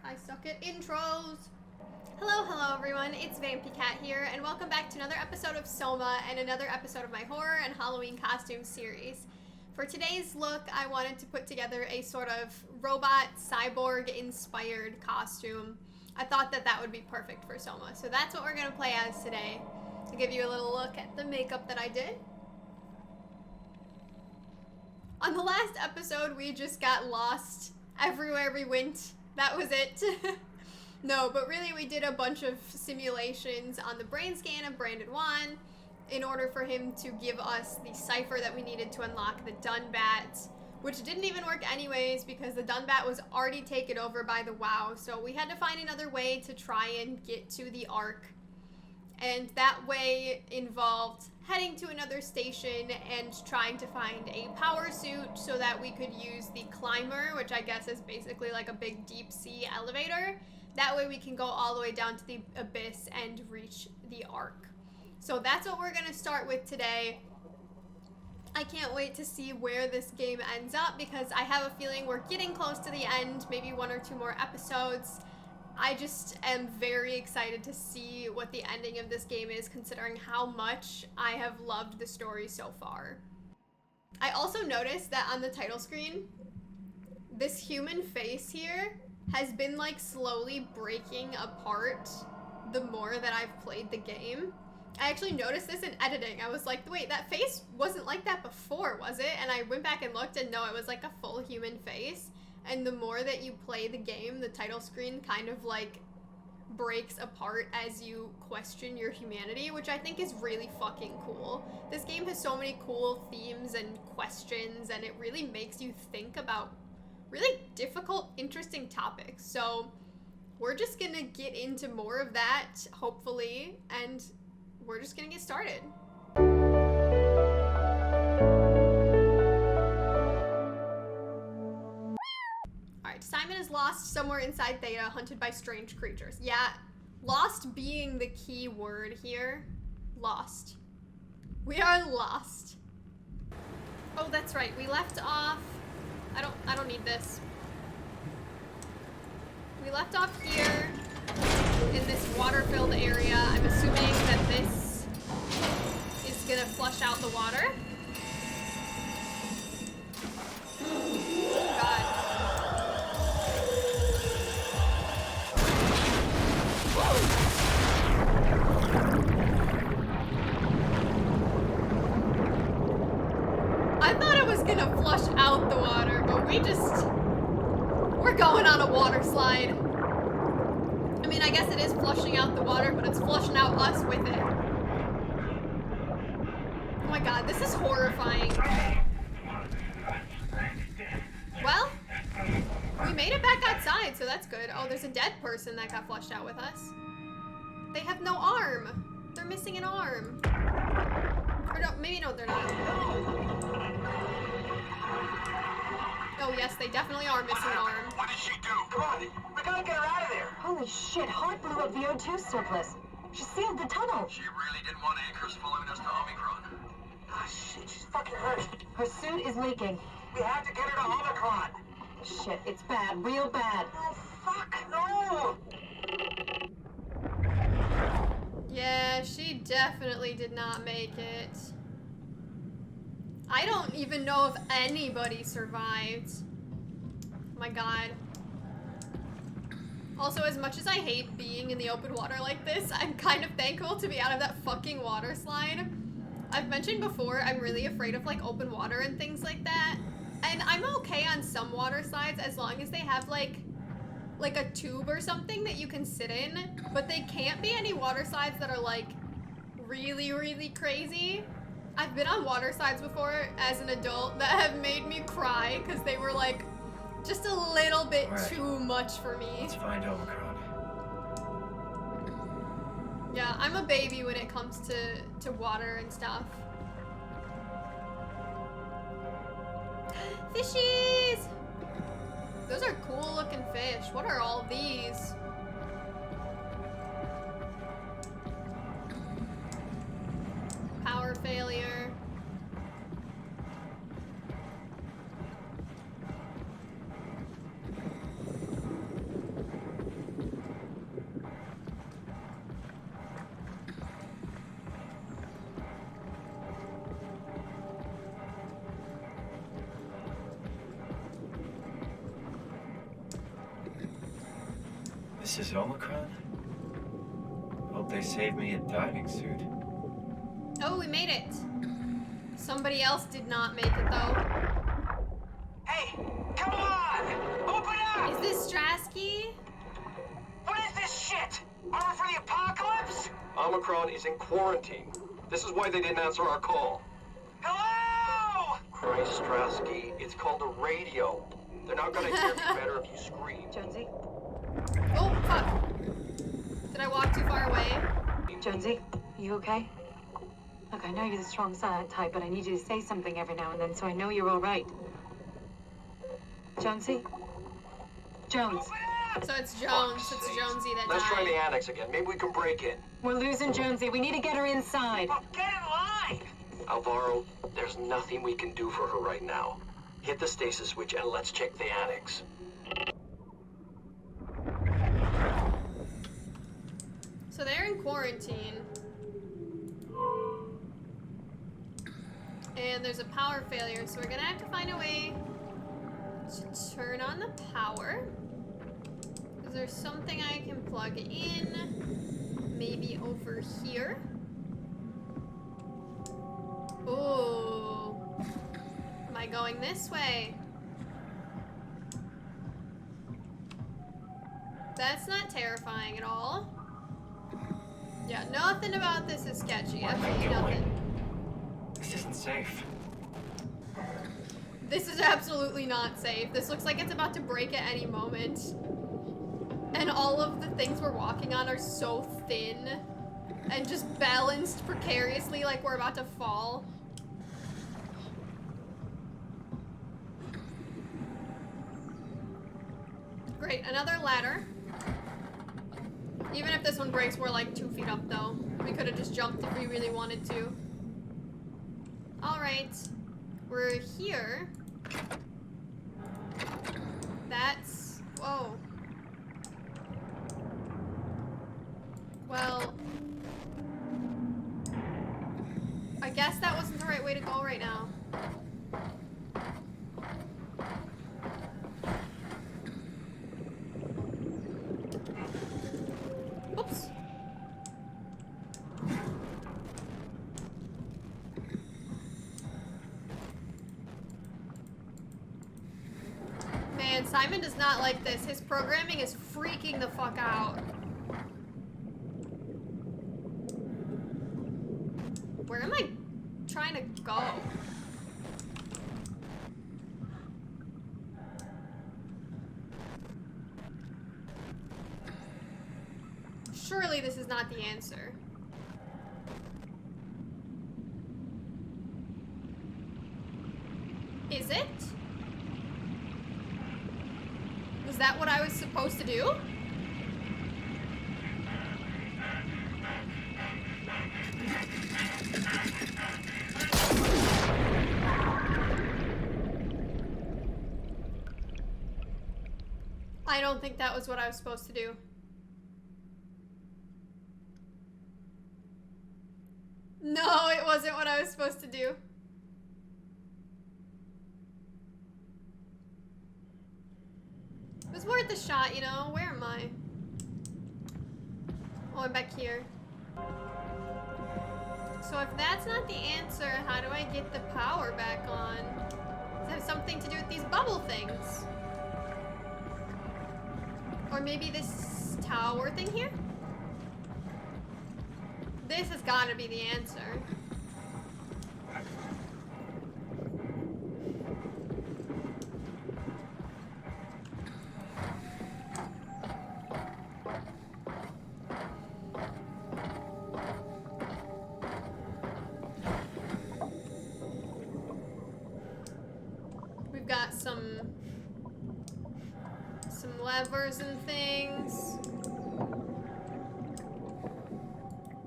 I suck at intros. Hello everyone, it's VampiCat here, and welcome back to another episode of SOMA and another episode of my horror and Halloween costume series. For today's look, I wanted to put together a sort of robot, cyborg-inspired costume. I thought that that would be perfect for SOMA, so that's what we're going to play as today. To give you a little look at the makeup that I did. On the last episode, we just got lost everywhere we went. That was it. No, but really we did a bunch of simulations on the brain scan of Brandon Wan in order for him to give us the cipher that we needed to unlock the Dunbat, which didn't even work anyways because the Dunbat was already taken over by the WoW, so we had to find another way to try and get to the Ark. And that way involved heading to another station and trying to find a power suit so that we could use the climber, which I guess is basically like a big deep sea elevator. That way we can go all the way down to the abyss and reach the Ark. So that's what we're going to start with today. I can't wait to see where this game ends up because I have a feeling we're getting close to the end, maybe one or two more episodes. I just am very excited to see what the ending of this game is, considering how much I have loved the story so far. I also noticed that on the title screen, this human face here has been like slowly breaking apart the more that I've played the game. I actually noticed this in editing. I was like, wait, that face wasn't like that before, was it? And I went back and looked and no, it was like a full human face. And the more that you play the game, the title screen kind of like breaks apart as you question your humanity, which I think is really fucking cool. This game has so many cool themes and questions, and it really makes you think about really difficult, interesting topics. So we're just gonna get into more of that, hopefully, and we're just gonna get started. Simon is lost somewhere inside Theta, hunted by strange creatures. Yeah, lost being the key word here. Lost. We are lost. Oh, that's right. We left off. I don't need this. We left off here in this water-filled area. I'm assuming that this is gonna flush out the water. Oh, God. I thought it was gonna flush out the water, but we're going on a water slide. I mean, I guess it is flushing out the water, but it's flushing out us with it. Oh my God, this is horrifying. Well, we made it back outside, so that's good. Oh, there's a dead person that got flushed out with us. They have no arm. They're missing an arm. Or no, maybe no, they're not. Oh yes, they definitely are missing an arm. What did she do? Come on, we gotta get her out of there. Holy shit, Hart blew up the O2 surplus. She sealed the tunnel. She really didn't want anchors following us to Omicron. Ah, shit, she's fucking hurt. Her suit is leaking. We have to get her to Omicron. Shit, it's bad, real bad. Oh, fuck, no! Yeah, she definitely did not make it. I don't even know if anybody survived. Oh my God. Also, as much as I hate being in the open water like this, I'm kind of thankful to be out of that fucking water slide. I've mentioned before, I'm really afraid of like open water and things like that. And I'm okay on some water slides as long as they have like a tube or something that you can sit in, but they can't be any water slides that are like really, really crazy. I've been on water slides before as an adult that have made me cry because they were like just a little bit too much for me. Let's find Omicron. Yeah, I'm a baby when it comes to water and stuff. Fishies! Those are cool looking fish. What are all these? Power failure. This is Omicron? Hope they saved me a diving suit. Oh, we made it. Somebody else did not make it, though. Hey, come on! Open up! Is this Strasky? What is this shit? Armor for the apocalypse? Omicron is in quarantine. This is why they didn't answer our call. Hello! Christ, Strasky, it's called a radio. They're not gonna hear you better if you scream. Jonesy? Oh, fuck. Did I walk too far away? Jonesy, you okay? Look, I know you're the strong silent type, but I need you to say something every now and then so I know you're all right. Jonesy? Jones. Open up! So it's Jones. It's Jonesy that Let's try the died. annex again. Maybe we can break in. We're losing Jonesy. We need to get her inside. Well, get in line! Alvaro, there's nothing we can do for her right now. Hit the stasis switch and let's check the annex. So they're in quarantine. And there's a power failure, so we're gonna have to find a way to turn on the power. Is there something I can plug in? Maybe over here? Ooh. Am I going this way? That's not terrifying at all. Yeah, nothing about this is sketchy. Where am I Absolutely going? nothing. This isn't safe. This is absolutely not safe. This looks like it's about to break at any moment. And all of the things we're walking on are so thin and just balanced precariously like we're about to fall. Great, another ladder. Even if this one breaks, we're like 2 feet up though. We could have just jumped if we really wanted to. Alright. We're here. That's... Whoa. Well... I guess that wasn't the right way to go right now. Oops. Man, Simon does not like this. His programming is freaking the fuck out. Where am I trying to go? Surely this is not the answer. Is it? Was that what I was supposed to do? I don't think that was what I was supposed to do. No, it wasn't what I was supposed to do. It was worth a shot, you know? Where am I? Oh, I'm back here. So if that's not the answer, how do I get the power back on? Does it have something to do with these bubble things? Or maybe this tower thing here? This has got to be the answer. We've got some levers and things.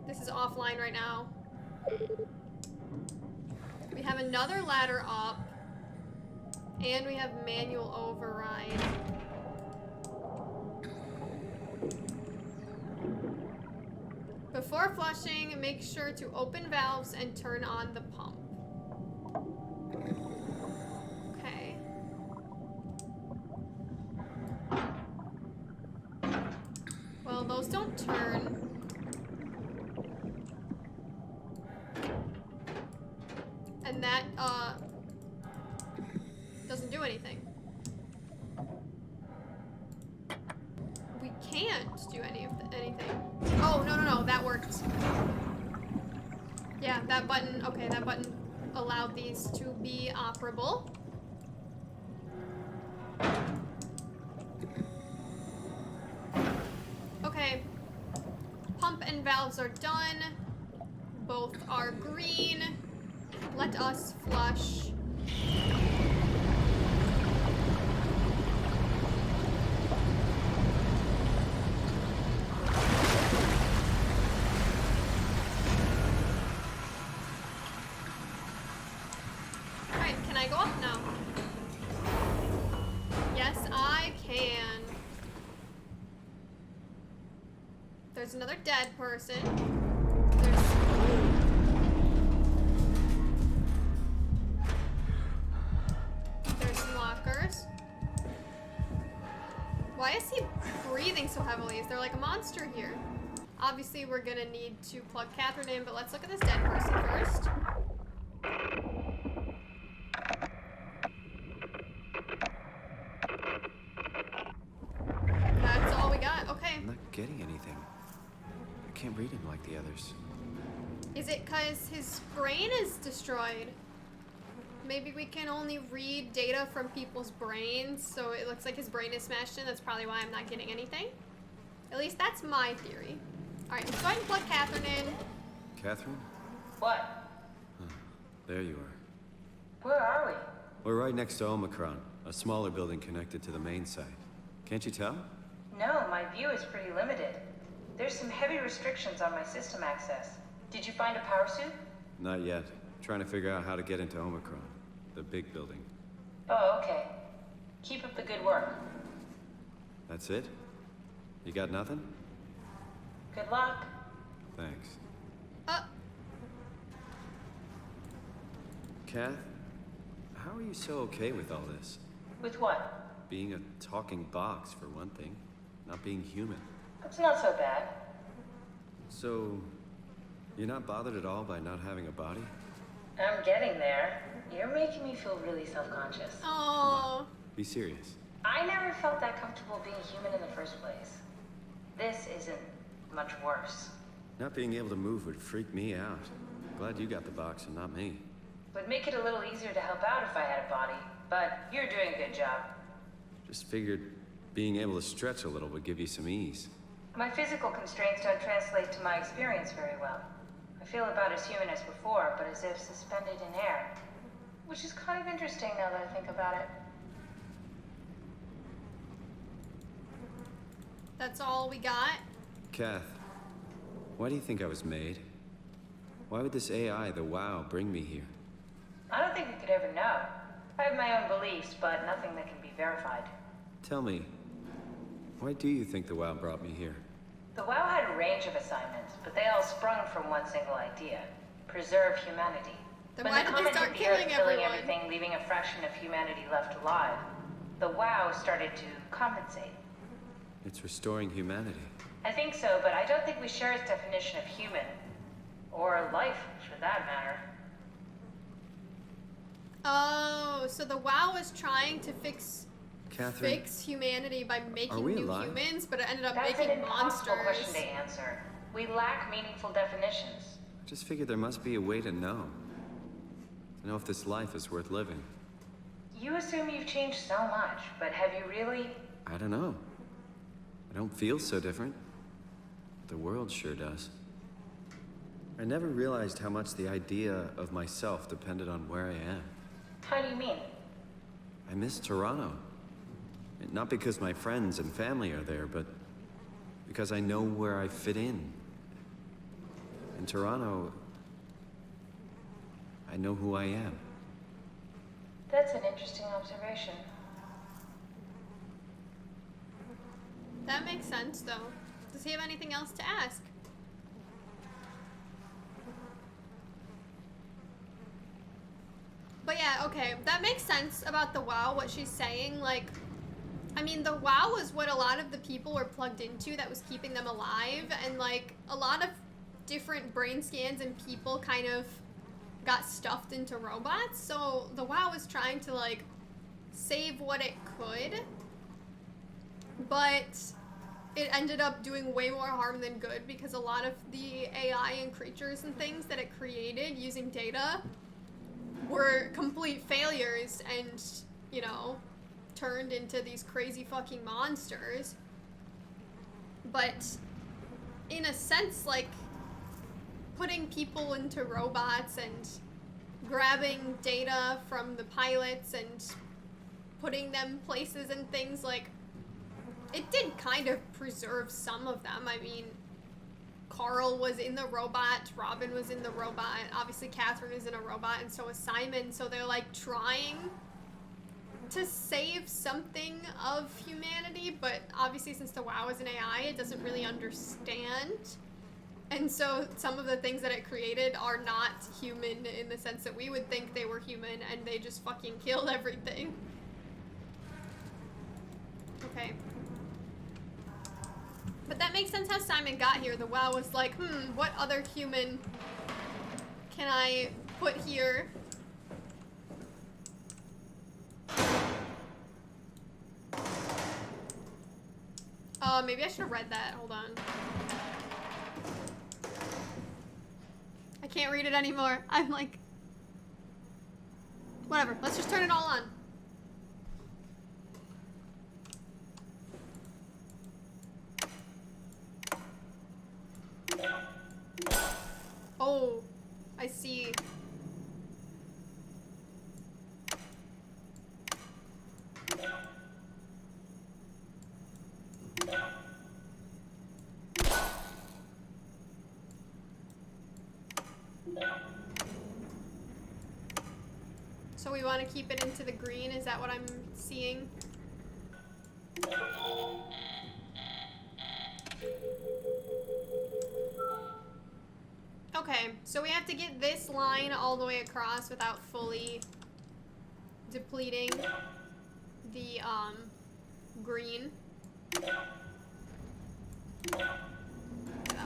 This is offline right now. We have another ladder up, and we have manual override. Before flushing, make sure to open valves and turn on the pump. Okay. Well, those don't turn. And that, doesn't do anything. We can't do anything. Oh, no, that worked. Yeah, that button, okay, that button allowed these to be operable. Okay. Pump and valves are done. Both are green. Let us flush. Alright, can I go up now? Yes, I can. There's another dead person. There's some lockers. Why is he breathing so heavily? Is there like a monster here? Obviously, we're gonna need to plug Catherine in, but let's look at this dead person first. That's all we got. Okay. I'm not getting anything. I can't read him like the others. Is it because his brain is destroyed? Maybe we can only read data from people's brains, so it looks like his brain is smashed in. That's probably why I'm not getting anything. At least that's my theory. Alright, let's go ahead and plug Catherine in. Catherine? What? There you are. Where are we? We're right next to Omicron, a smaller building connected to the main site. Can't you tell? No, my view is pretty limited. There's some heavy restrictions on my system access. Did you find a power suit? Not yet. Trying to figure out how to get into Omicron, the big building. Oh, okay. Keep up the good work. That's it? You got nothing? Good luck. Thanks. Uh, Kath, how are you so okay with all this? With what? Being a talking box, for one thing. Not being human. It's not so bad. So, you're not bothered at all by not having a body? I'm getting there. You're making me feel really self-conscious. oh. Be serious. I never felt that comfortable being human in the first place. This isn't much worse. Not being able to move would freak me out. Glad you got the box and not me. Would make it a little easier to help out if I had a body, but you're doing a good job. Just figured being able to stretch a little would give you some ease. My physical constraints don't translate to my experience very well. I feel about as human as before, but as if suspended in air. Which is kind of interesting now that I think about it. That's all we got? Kath, why do you think I was made? Why would this AI, the WoW, bring me here? I don't think we could ever know. I have my own beliefs, but nothing that can be verified. Tell me, why do you think the WoW brought me here? The WoW had a range of assignments, but they all sprung from one single idea. Preserve humanity. Then When why the did they comet start hit the Earth, killing killing everyone? everything, leaving a fraction of humanity left alive, the WoW started to compensate. It's restoring humanity. I think so, but I don't think we share its definition of human. Or life, for that matter. Oh, so the WoW was trying to fix Catherine, humanity by Are making we new alive? humans, but it ended up That's making an impossible monsters. question to answer. We lack meaningful definitions. just figured there must be a way to know. To know if this life is worth living. You assume you've changed so much, but have you really? I don't know. I don't feel so different. The world sure does. I never realized how much the idea of myself depended on where I am. How do you mean? I miss Toronto. Not because my friends and family are there, but because I know where I fit in. In Toronto, I know who I am. That's an interesting observation. That makes sense, though. Does he have anything else to ask? But yeah, okay, that makes sense about the WoW, what she's saying. Like, I mean, the WoW was what a lot of the people were plugged into that was keeping them alive, and like a lot of different brain scans and people kind of got stuffed into robots. So the WoW was trying to like save what it could, but it ended up doing way more harm than good because a lot of the AI and creatures and things that it created using data were complete failures and, you know, turned into these crazy fucking monsters. But in a sense, like, putting people into robots and grabbing data from the pilots and putting them places and things, like, it did kind of preserve some of them. I mean, Carl was in the robot, Robin was in the robot, obviously Catherine is in a robot, and so is Simon, so they're like trying to save something of humanity, but obviously since the WoW is an AI, it doesn't really understand. And so some of the things that it created are not human in the sense that we would think they were human, and they just fucking killed everything. Okay. But that makes sense how Simon got here. The WoW was like, what other human can I put here? Maybe I should have read that. Hold on. I can't read it anymore. I'm like... Whatever. Let's just turn it all on. Oh, I see. So we want to keep it into the green, is that what I'm seeing? Okay, so we have to get this line all the way across without fully depleting the green. That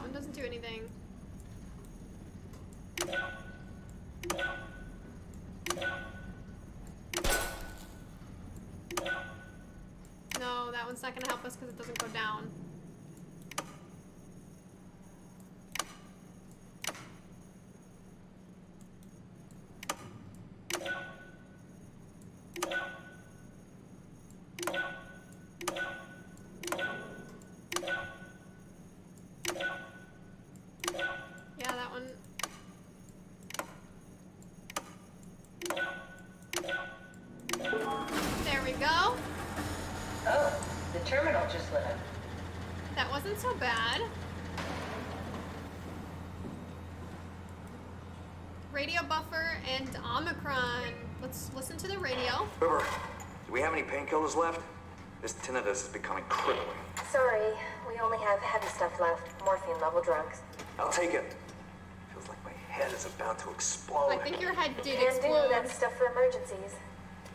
one doesn't do anything. No, that one's not gonna help us because it doesn't go down. Yeah, that one. There we go. Oh, the terminal just lit up. That wasn't so bad. Radio buffer and Omicron. Let's listen to the radio. River, do we have any painkillers left? This tinnitus is becoming crippling. Sorry, we only have heavy stuff left. Morphine level drugs. I'll take it. Feels like my head is about to explode. I think your head did Can do, explode. that's stuff for emergencies.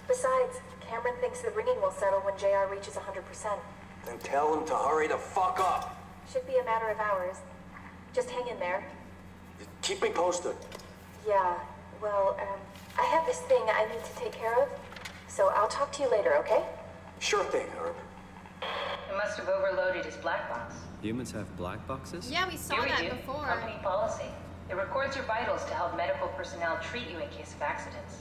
Besides, Cameron thinks the ringing will settle when JR reaches 100%. Then tell him to hurry the fuck up. Should be a matter of hours. Just hang in there. Keep me posted. Yeah, well, I have this thing I need to take care of, so I'll talk to you later, okay? Sure thing, Herb. It must have overloaded his black box. Humans have black boxes? Yeah, we saw Here we that do. before. Company policy. It records your vitals to help medical personnel treat you in case of accidents.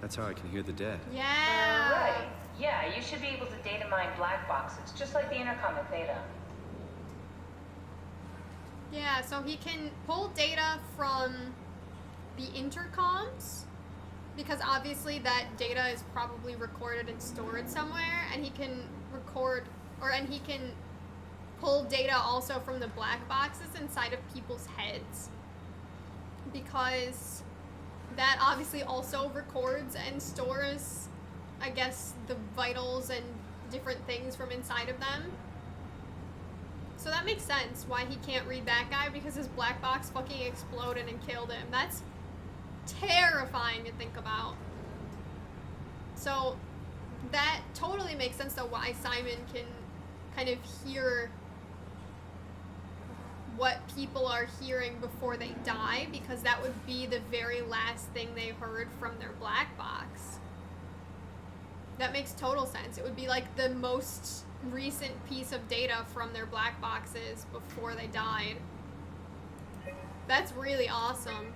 That's how I can hear the dead. Yeah. Right. Yeah, you should be able to data mine black boxes, just like the intercom at Theta. Yeah, so he can pull data from the intercoms, because obviously that data is probably recorded and stored somewhere, and he can and he can pull data also from the black boxes inside of people's heads, because that obviously also records and stores, I guess, the vitals and different things from inside of them. So that makes sense why he can't read that guy, because his black box fucking exploded and killed him. That's terrifying to think about. So that totally makes sense though why Simon can kind of hear what people are hearing before they die, because that would be the very last thing they heard from their black box. That makes total sense. It would be like the most recent piece of data from their black boxes before they died. That's really awesome.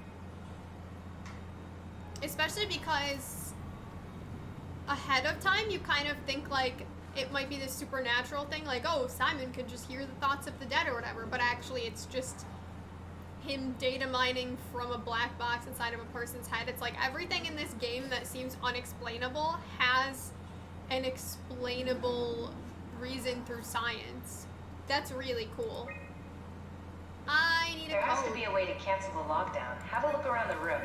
Especially because ahead of time you kind of think like it might be this supernatural thing, like, oh, Simon could just hear the thoughts of the dead or whatever, but actually it's just him data mining from a black box inside of a person's head. It's like everything in this game that seems unexplainable has an explainable reason through science. That's really cool. I need a code. There has to be a way to cancel the lockdown. Have a look around the room.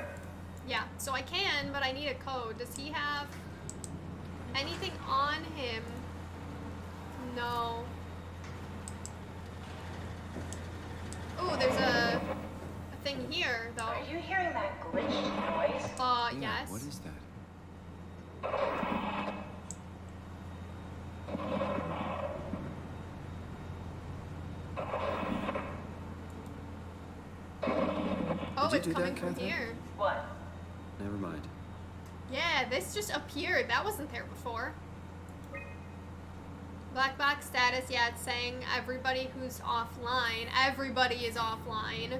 Yeah, so I can, but I need a code. Does he have anything on him? No. Oh, there's a thing here, though. Are you hearing that glitched noise? Yeah, Yes. what is that? Oh, Did you it's do coming that, from Catherine? here. What? Never mind. Yeah, this just appeared. That wasn't there before. Black box status, yeah, it's saying everybody who's offline. Everybody is offline.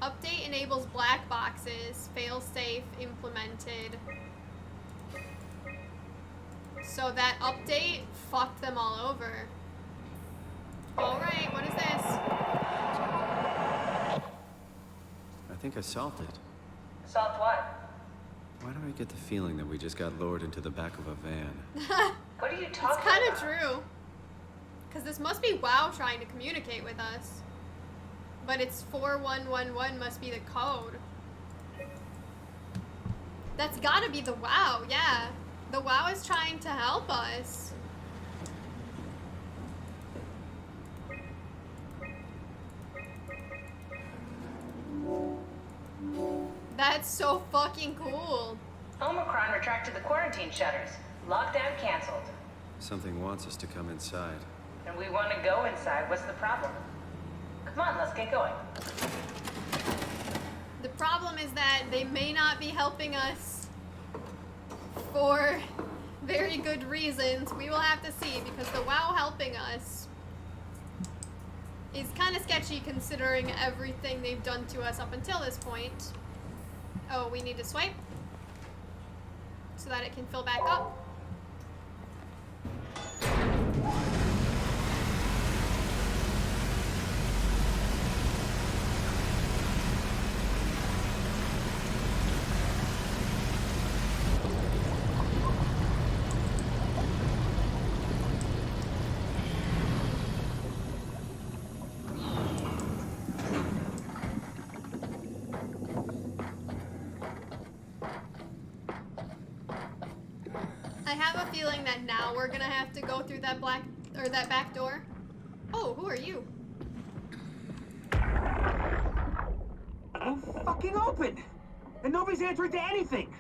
Update enables black boxes. Failsafe implemented. So that update fucked them all over. Alright, what is this? I think I solved it. Solved what? Why do I get the feeling that we just got lowered into the back of a van? What are you It's talking kind of about? true. Because this must be WoW trying to communicate with us. But it's 4111 must be the code. That's gotta be the WoW, yeah. The WoW is trying to help us. That's so fucking cool. Omicron retracted the quarantine shutters. Lockdown canceled. Something wants us to come inside. And we want to go inside. What's the problem? Come on, let's get going. The problem is that they may not be helping us for very good reasons. We will have to see, because the WoW helping us is kind of sketchy considering everything they've done to us up until this point. Oh, we need to swipe so that it can fill back up. I have a feeling that now we're gonna have to go through that that back door. Oh, who are you? Won't fucking open! And nobody's answering to anything!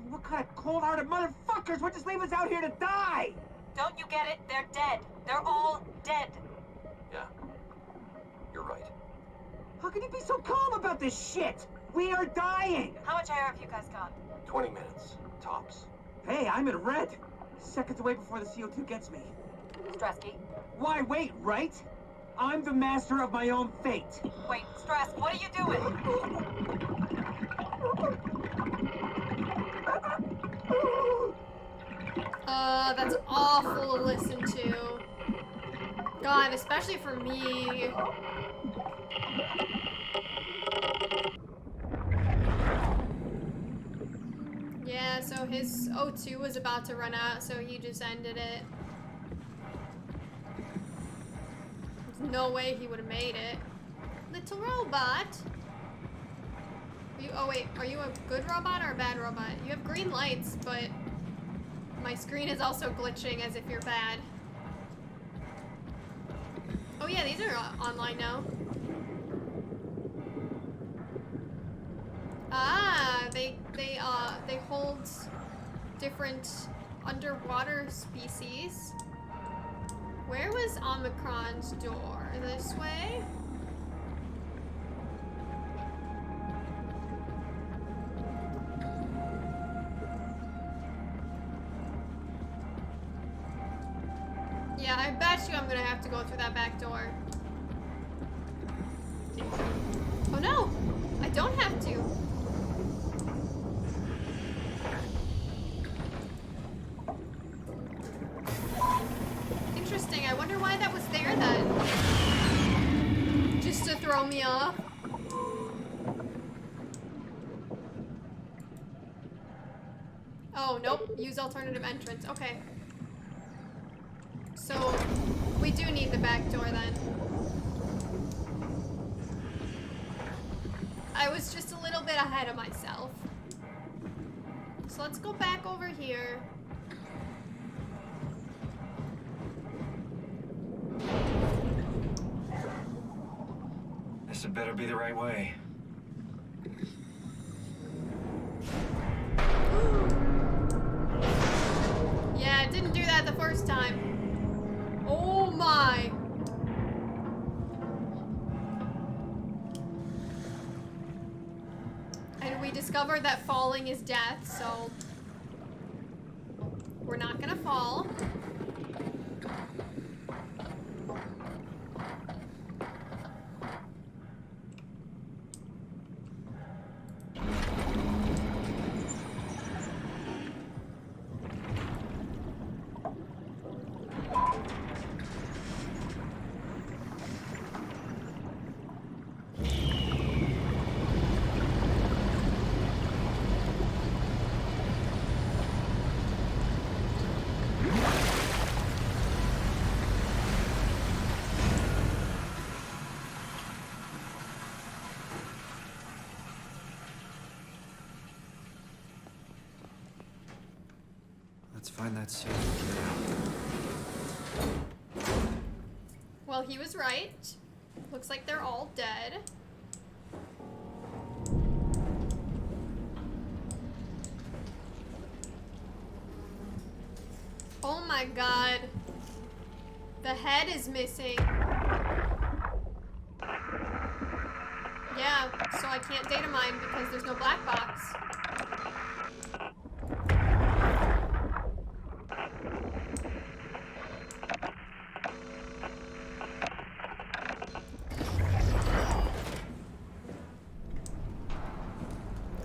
What kind of cold-hearted motherfuckers would just leave us out here to die? Don't you get it? They're dead. They're all dead. Yeah. You're right. How can you be so calm about this shit? We are dying! How much air have you guys got? 20 minutes. Tops. Hey, I'm in red. Seconds away before the CO2 gets me. Stresky. Why wait, right? I'm the master of my own fate. Wait, Stress, what are you doing? That's awful to listen to. God, especially for me. Yeah, so his O2 was about to run out, so he just ended it. There's no way he would have made it. Little robot. Oh wait, are you a good robot or a bad robot? You have green lights, but my screen is also glitching as if you're bad. Oh yeah, these are online now. Ah, they hold different underwater species. Where was Omicron's door? This way? Yeah, I bet you I'm gonna have to go through that back door. Oh no! I don't have to. Interesting. I wonder why that was there then. Just to throw me off. Oh, nope. Use alternative entrance. Okay. So, we do need the back door then. I was just a little bit ahead of myself. So let's go back over here. This had better be the right way. Yeah, it didn't do that the first time. Oh my. And we discovered that falling is death, so we're not gonna fall. Let's find that suit and get out. Well, he was right. Looks like they're all dead. Oh my god. The head is missing. Yeah, so I can't data mine because there's no black box.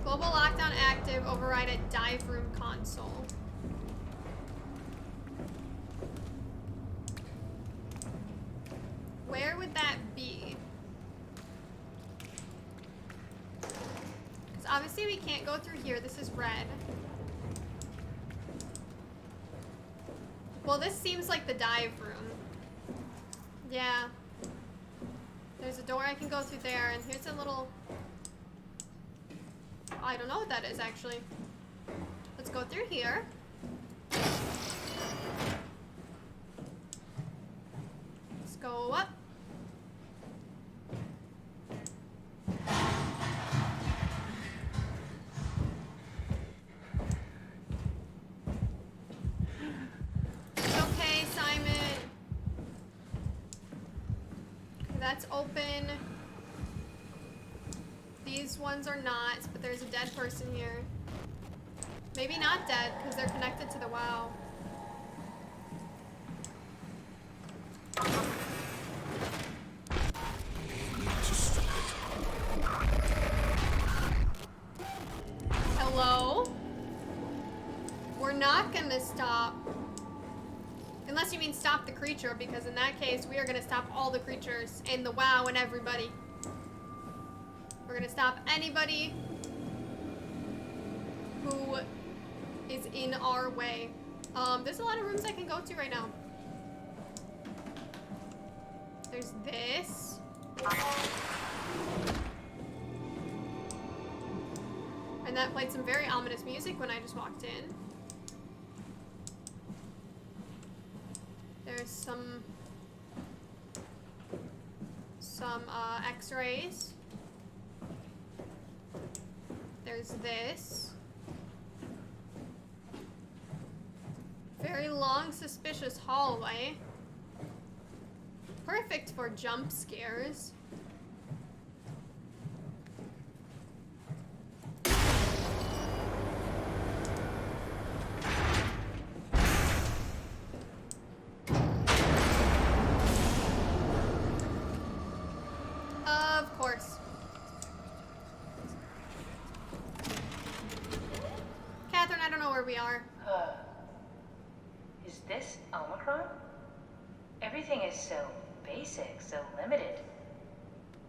Global lockdown active. Override at dive room console. Where would that be? Because obviously we can't go through here. This is red. Well, this seems like the dive room. Yeah. There's a door I can go through there, and here's a little... I don't know what that is, actually. Let's go through here. Let's go up. It's okay, Simon. That's open. These ones are not, but there's a dead person here. Maybe not dead, because they're connected to the WoW. Hello? We're not gonna stop. Unless you mean stop the creature, because in that case, we are gonna stop all the creatures and the WoW and everybody. We're gonna stop anybody who is in our way. There's a lot of rooms I can go to right now. There's this. And that played some very ominous music when I just walked in. There's some x-rays. There's this. Very long, suspicious hallway. Perfect for jump scares. Of course. Catherine, I don't know where we are. Is this Omicron? Everything is so basic, so limited.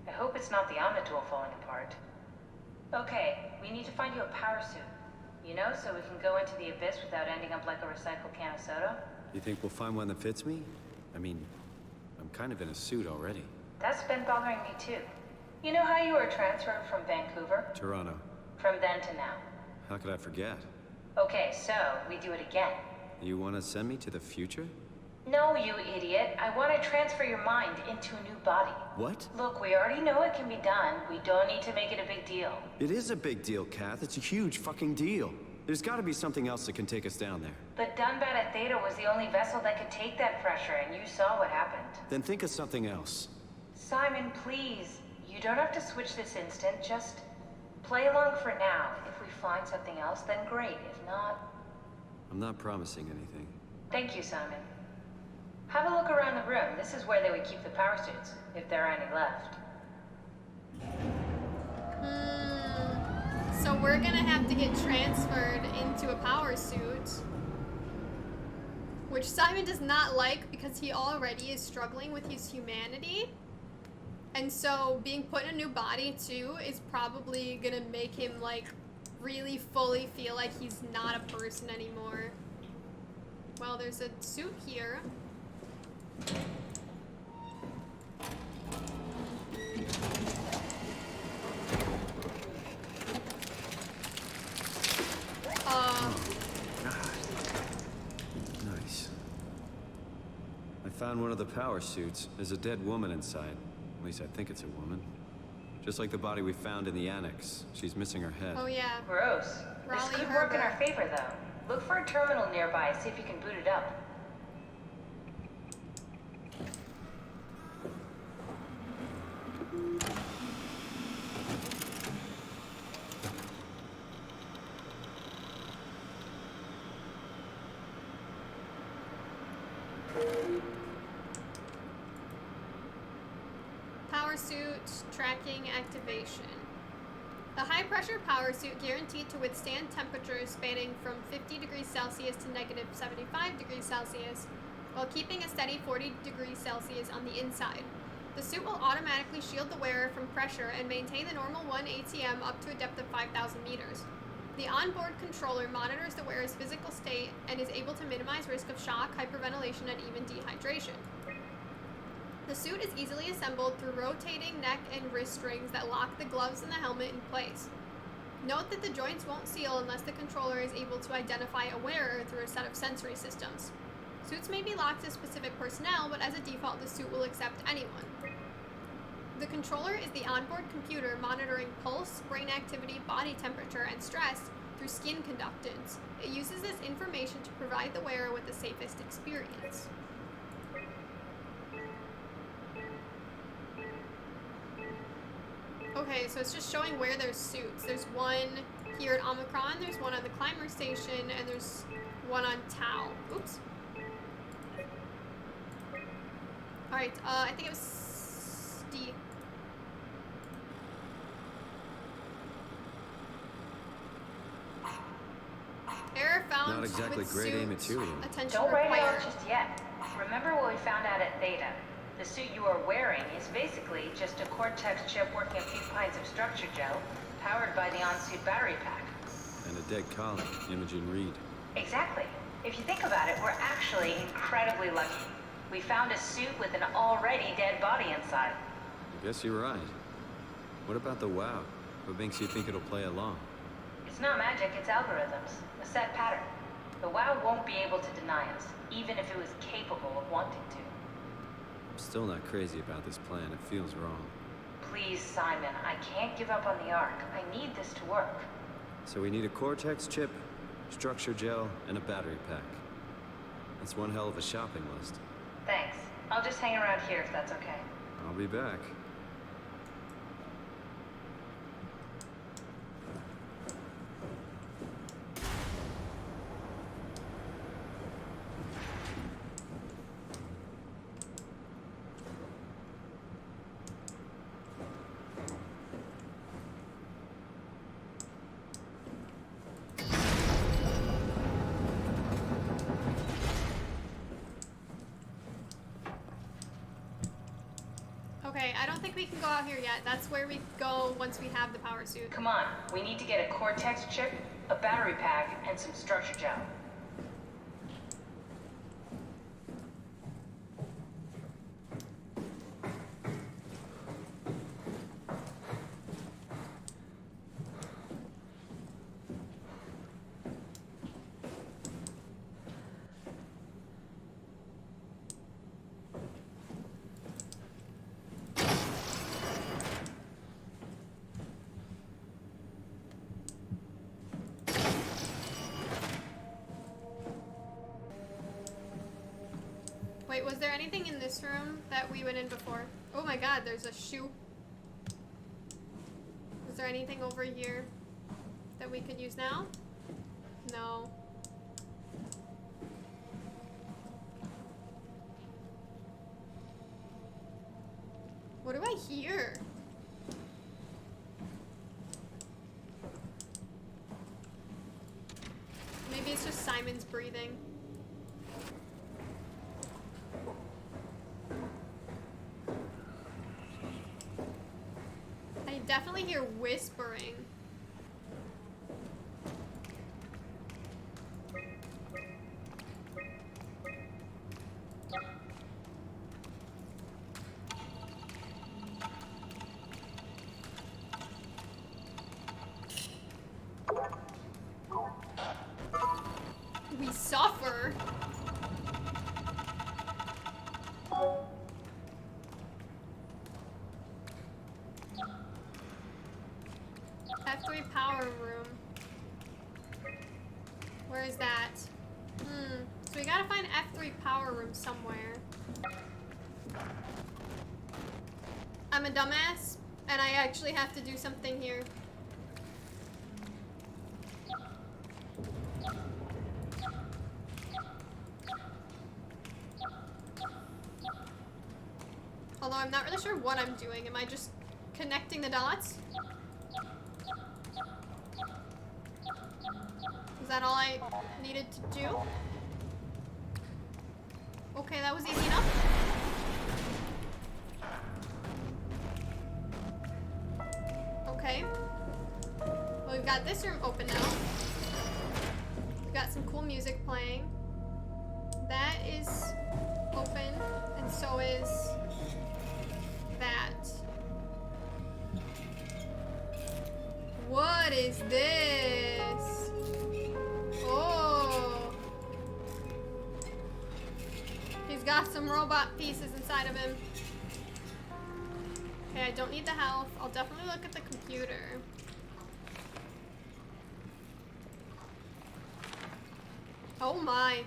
I hope it's not the Omnitool falling apart. Okay, we need to find you a power suit. You know, so we can go into the abyss without ending up like a recycled can of soda. You think we'll find one that fits me? I mean, I'm kind of in a suit already. That's been bothering me too. You know how you were transferred from Vancouver? Toronto. From then to now. How could I forget? Okay, so we do it again. You want to send me to the future? No, you idiot. I want to transfer your mind into a new body. What? Look, we already know it can be done. We don't need to make it a big deal. It is a big deal, Kath. It's a huge fucking deal. There's got to be something else that can take us down there. But Dunbat at Theta was the only vessel that could take that pressure, and you saw what happened. Then think of something else. Simon, please. You don't have to switch this instant. Just play along for now. If we find something else, then great. If not... I'm not promising anything. Thank you, Simon. Have a look around the room. This is where they would keep the power suits, if there are any left. So we're gonna have to get transferred into a power suit. Which Simon does not like because he already is struggling with his humanity. And so being put in a new body too is probably gonna make him like really fully feel like he's not a person anymore. Well, there's a suit here. Nice. I found one of the power suits. There's a dead woman inside. At least I think it's a woman. Just like the body we found in the annex. She's missing her head. Oh yeah. Gross. This Raleigh could work in our Herbert. favor, though. Look for a terminal nearby, see if you can boot it up. Power suit tracking activation. The high-pressure power suit guaranteed to withstand temperatures spanning from 50 degrees Celsius to negative 75 degrees Celsius, while keeping a steady 40 degrees Celsius on the inside. The suit will automatically shield the wearer from pressure and maintain the normal 1 ATM up to a depth of 5,000 meters. The onboard controller monitors the wearer's physical state and is able to minimize risk of shock, hyperventilation, and even dehydration. The suit is easily assembled through rotating neck and wrist strings that lock the gloves and the helmet in place. Note that the joints won't seal unless the controller is able to identify a wearer through a set of sensory systems. Suits may be locked to specific personnel, but as a default, the suit will accept anyone. The controller is the onboard computer monitoring pulse, brain activity, body temperature, and stress through skin conductance. It uses this information to provide the wearer with the safest experience. Okay, so it's just showing where there's suits. There's one here at Omicron, there's one on the climber station, and there's one on Tau. Oops. Alright, I think it was D. Error found. Not exactly with grade A suit. material. Attention Don't write it required. off just yet. Remember what we found out at Theta. The suit you are wearing is basically just a Cortex chip working a few pints of structure gel, powered by the on-suit battery pack. And a dead collie, Imogen Reed. Exactly. If you think about it, we're actually incredibly lucky. We found a suit with an already dead body inside. I guess you're right. What about the WoW? What makes you think it'll play along? It's not magic, it's algorithms. A set pattern. The WoW won't be able to deny us, even if it was capable of wanting to. I'm still not crazy about this plan. It feels wrong. Please, Simon, I can't give up on the Ark. I need this to work. So we need a Cortex chip, structure gel, and a battery pack. That's one hell of a shopping list. Thanks. I'll just hang around here if that's okay. I'll be back. Okay, I don't think we can go out here yet. That's where we go once we have the power suit. Come on, we need to get a Cortex chip, a battery pack, and some structure gel. Wait, was there anything in this room that we went in before? Oh my god, there's a shoe. Is there anything over here that we could use now? No. What do I hear? Maybe it's just Simon's breathing. I definitely hear whispering. We suffer. F3 power room. Where is that? So we gotta find F3 power room somewhere. I'm a dumbass, and I actually have to do something here. Although I'm not really sure what I'm doing. Am I just connecting the dots? Is that all I needed to do? Okay, that was easy enough. Okay. Well, we've got this room open now. We've got some cool music playing. That is open, and so is that. What is this? Oh. He's got some robot pieces inside of him. Okay, I don't need the health. I'll definitely look at the computer. Oh my.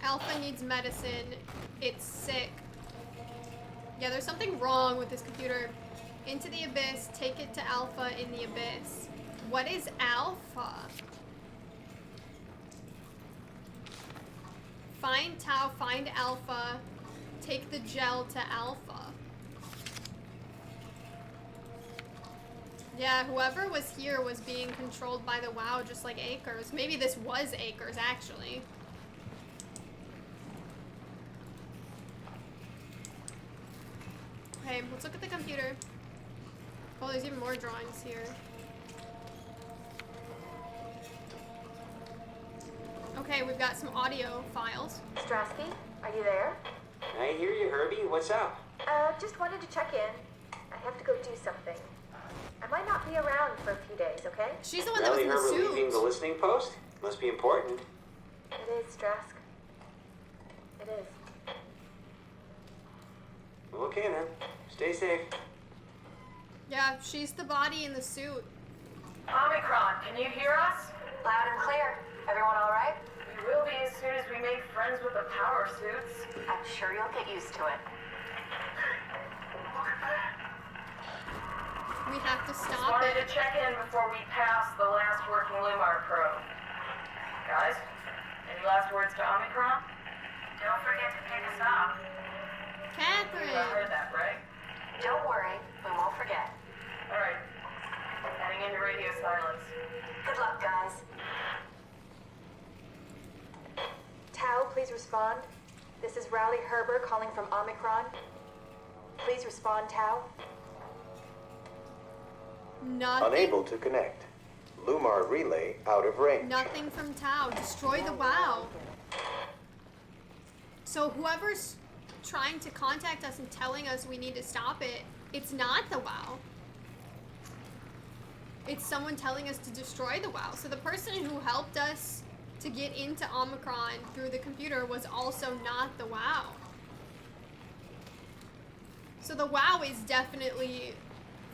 Alpha needs medicine. It's sick. Yeah, there's something wrong with this computer. Into the abyss, take it to Alpha in the abyss. What is Alpha? Find Tau, find Alpha, take the gel to Alpha. Yeah, whoever was here was being controlled by the WoW just like Acres. Maybe this was Acres, actually. Okay, let's look at the computer. Oh, there's even more drawings here. Okay, we've got some audio files. Strasky, are you there? I hear you, Herbie. What's up? Just wanted to check in. I have to go do something. I might not be around for a few days, okay? She's the one that was in the suit. leaving the listening post? Must be important. It is, Strask. It is. Okay then. Stay safe. Yeah, she's the body in the suit. Omicron, can you hear us? Loud and clear. Everyone all right? We will be as soon as we make friends with the power suits. I'm sure you'll get used to it. We have to Just stop wanted it. to check in before we pass the last working Lumar probe. Guys, any last words to Omicron? Don't forget to pick us up. You Catherine! heard that, right? Don't worry, we won't forget. Alright. Heading into radio silence. Good luck, guys. Tau, please respond. This is Rowley Herber calling from Omicron. Please respond, Tau. Nothing. Unable to connect. Lumar relay out of range. Nothing from Tau. Destroy the WoW. So whoever's trying to contact us and telling us we need to stop it, it's not the WoW. It's someone telling us to destroy the WoW. So the person who helped us to get into Omicron through the computer was also not the WoW. So the WoW is definitely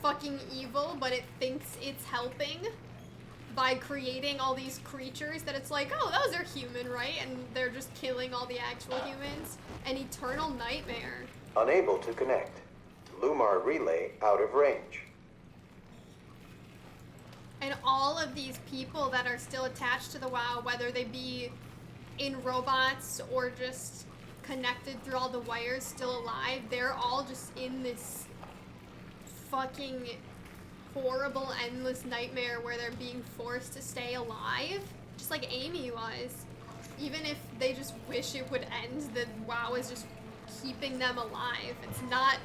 fucking evil, but it thinks it's helping by creating all these creatures that it's like, oh, those are human, right? And they're just killing all the actual humans. An eternal nightmare. Unable to connect. Lumar relay out of range. And all of these people that are still attached to the WoW, whether they be in robots or just connected through all the wires still alive, they're all just in this fucking horrible endless nightmare where they're being forced to stay alive, just like Amy was. Even if they just wish it would end, the WoW is just keeping them alive. It's not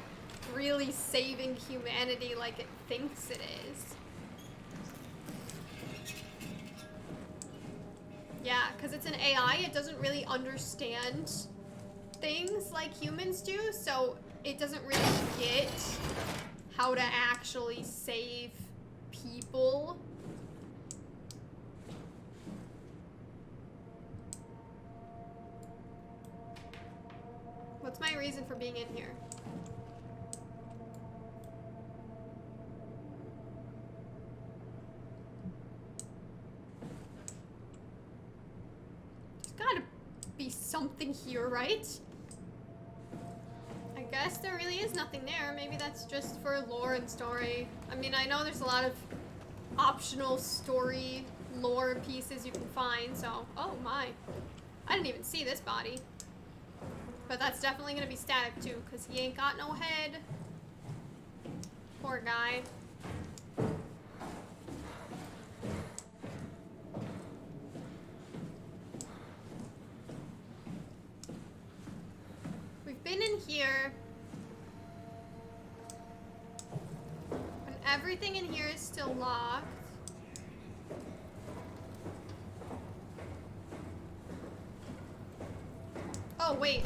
really saving humanity like it thinks it is. Yeah, because it's an AI, it doesn't really understand things like humans do, so it doesn't really get how to actually save people. What's my reason for being in here? There's gotta be something here, right? I guess there really is nothing there. Maybe that's just for lore and story. I mean, I know there's a lot of optional story lore pieces you can find, so... Oh my. I didn't even see this body. But that's definitely gonna be static too, because he ain't got no head. Poor guy. We've been in here. And everything in here is still locked. Oh, wait.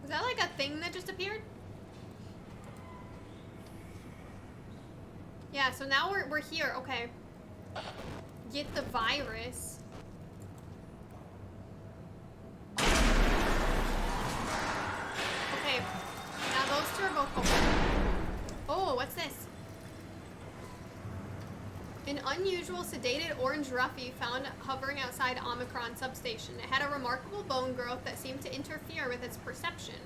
Was that like a thing that just appeared? Yeah, so now we're here. Okay. Get the virus. Okay. Now those two are both open. Oh, what's this? An unusual sedated orange roughy found hovering outside Omicron substation. It had a remarkable bone growth that seemed to interfere with its perception.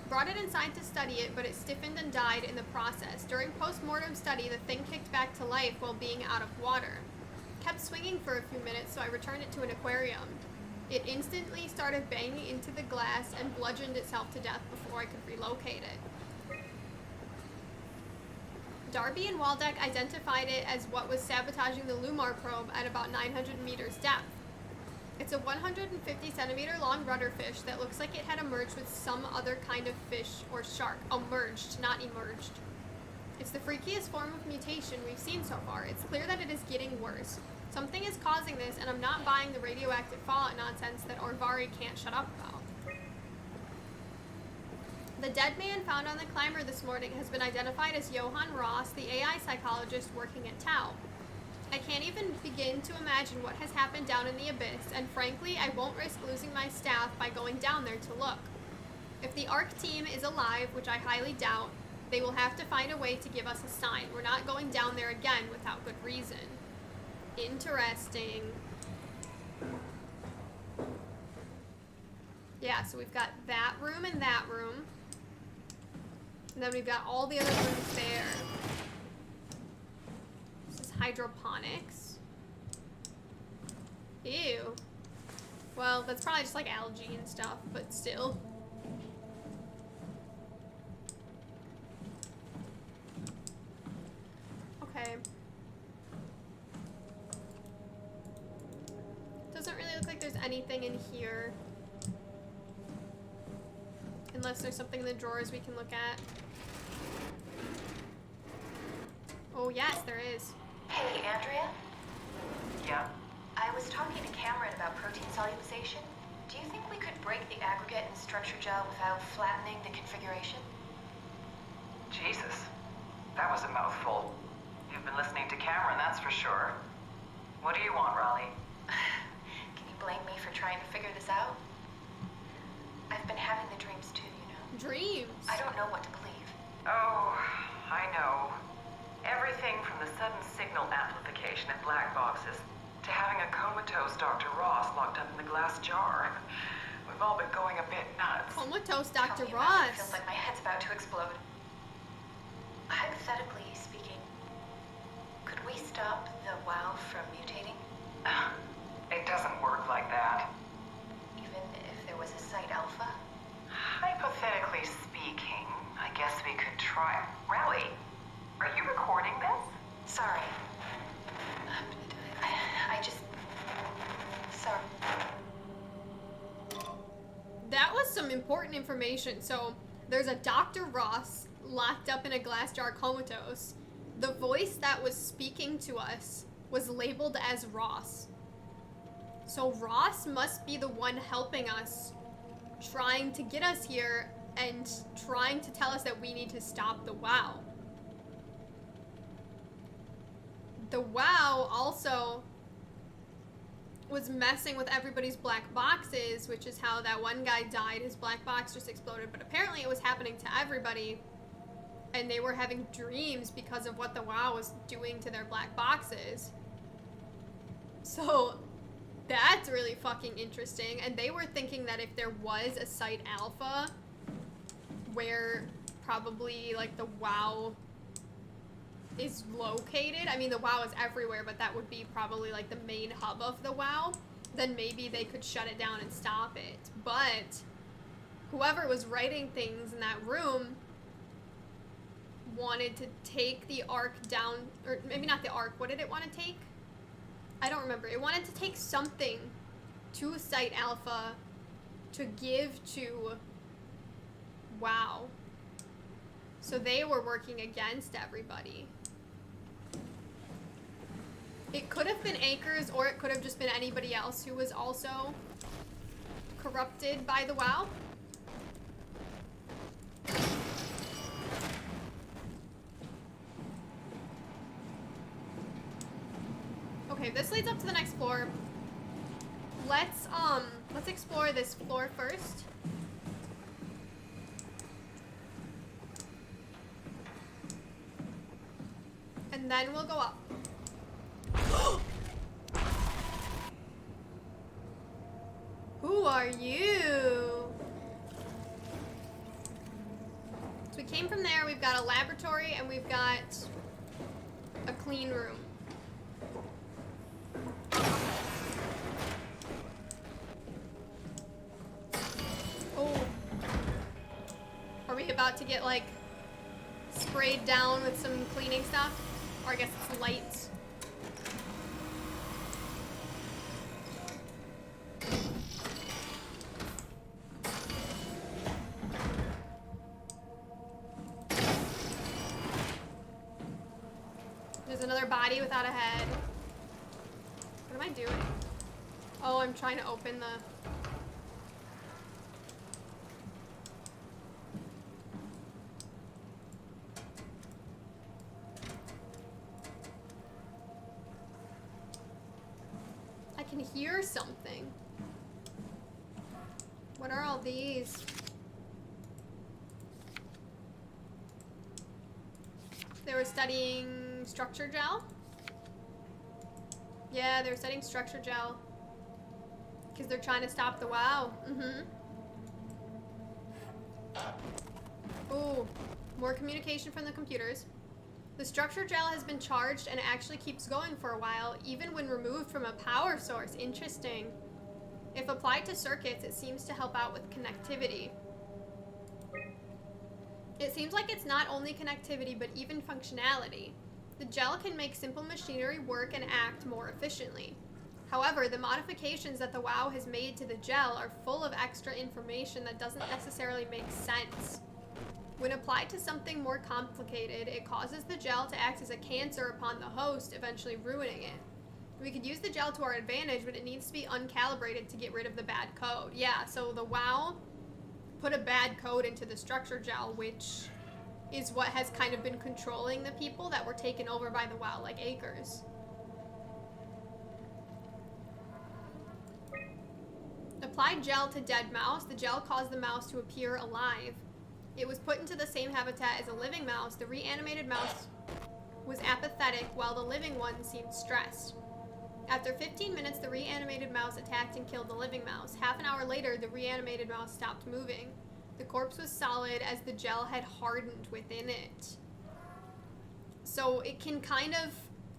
Brought it inside to study it, but it stiffened and died in the process. During post-mortem study, the thing kicked back to life while being out of water. Kept swinging for a few minutes, so I returned it to an aquarium. It instantly started banging into the glass and bludgeoned itself to death before I could relocate it. Darby and Waldeck identified it as what was sabotaging the Lumar probe at about 900 meters depth. It's a 150 centimeter long rudderfish that looks like it had emerged with some other kind of fish or shark. Emerged, not emerged. It's the freakiest form of mutation we've seen so far. It's clear that it is getting worse. Something is causing this, and I'm not buying the radioactive fallout nonsense that Orvari can't shut up about. The dead man found on the climber this morning has been identified as Johann Ross, the AI psychologist working at Tau. I can't even begin to imagine what has happened down in the abyss, and frankly, I won't risk losing my staff by going down there to look. If the ARC team is alive, which I highly doubt, They will have to find a way to give us a sign. We're not going down there again without good reason. Interesting. Yeah, so we've got that room and that room. And then we've got all the other rooms there. This is hydroponics. Ew. Well, that's probably just like algae and stuff, but still. Okay. Doesn't really look like there's anything in here. Unless there's something in the drawers we can look at. Oh, yes, there is. Hey, Andrea? Yeah? I was talking to Cameron about protein solubilization. Do you think we could break the aggregate and structure gel without flattening the configuration? Jesus, that was a mouthful. You've been listening to Cameron, that's for sure. What do you want, Raleigh? Can you blame me for trying to figure this out? I've been having the dreams too, you know. Dreams? I don't know what to believe. Oh, I know. Everything from the sudden signal amplification in black boxes to having a comatose Dr. Ross locked up in the glass jar. We've all been going a bit nuts. Comatose Tell Dr. me about it. Ross. Feels like my head's about to explode. Hypothetically speaking, could we stop the WoW from mutating? It doesn't work like that. Even if there was a site alpha? Hypothetically speaking, I guess we could try. Raleigh, are you recording this? Sorry. I just... Sorry. That was some important information. So, there's a Dr. Ross locked up in a glass jar comatose. The voice that was speaking to us was labeled as Ross. So Ross must be the one helping us, trying to get us here and trying to tell us that we need to stop the WoW. The WoW also was messing with everybody's black boxes, which is how that one guy died. His black box just exploded, but apparently it was happening to everybody, and they were having dreams because of what the WoW was doing to their black boxes. So that's really fucking interesting. And they were thinking that if there was a site alpha where probably like the WoW is located, I mean the WoW is everywhere, but that would be probably like the main hub of the WoW, then maybe they could shut it down and stop it. But whoever was writing things in that room wanted to take the Ark down, or maybe not the Ark, what did it want to take? I don't remember. It wanted to take something to Site Alpha to give to WoW. So they were working against everybody. It could have been Acres, or it could have just been anybody else who was also corrupted by the WoW. Okay, this leads up to the next floor. Let's explore this floor first. And then we'll go up. Who are you? So we came from there, we've got a laboratory, and we've got a clean room. Oh. Are we about to get, like, sprayed down with some cleaning stuff? Or I guess it's lights. There's another body without a head. What am I doing? Oh, I'm trying to open the... I can hear something. What are all these? They were studying structure gel. Yeah, they were studying structure gel. Because they're trying to stop the WoW. Ooh, more communication from the computers. The structure gel has been charged and it actually keeps going for a while, even when removed from a power source. Interesting. If applied to circuits, it seems to help out with connectivity. It seems like it's not only connectivity, but even functionality. The gel can make simple machinery work and act more efficiently. However, the modifications that the WoW has made to the gel are full of extra information that doesn't necessarily make sense. When applied to something more complicated, it causes the gel to act as a cancer upon the host, eventually ruining it. We could use the gel to our advantage, but it needs to be uncalibrated to get rid of the bad code. Yeah, so the WoW put a bad code into the structure gel, which is what has kind of been controlling the people that were taken over by the WoW, like Acres. Applied gel to dead mouse. The gel caused the mouse to appear alive. It was put into the same habitat as a living mouse. The reanimated mouse was apathetic while the living one seemed stressed. After 15 minutes, the reanimated mouse attacked and killed the living mouse. Half an hour later, the reanimated mouse stopped moving. The corpse was solid as the gel had hardened within it. So it can kind of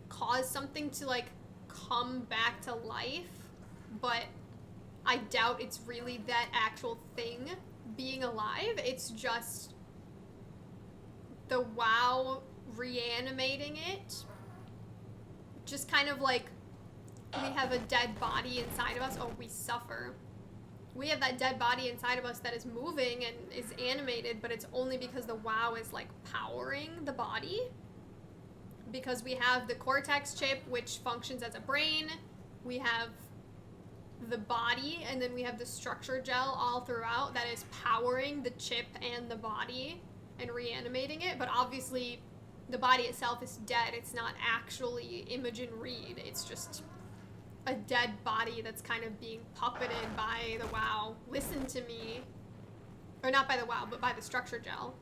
cause something to like come back to life, but I doubt it's really that actual thing being alive. It's just the WoW reanimating it. Just kind of like we have a dead body inside of us. Oh, we suffer. We have that dead body inside of us that is moving and is animated, but it's only because the WoW is like powering the body. Because we have the cortex chip, which functions as a brain. We have the body, and then we have the structure gel all throughout that is powering the chip and the body and reanimating it. But obviously the body itself is dead. It's not actually Imogen Reed. It's just a dead body that's kind of being puppeted by the WoW. Listen to me. Or not by the WoW, but by the structure gel.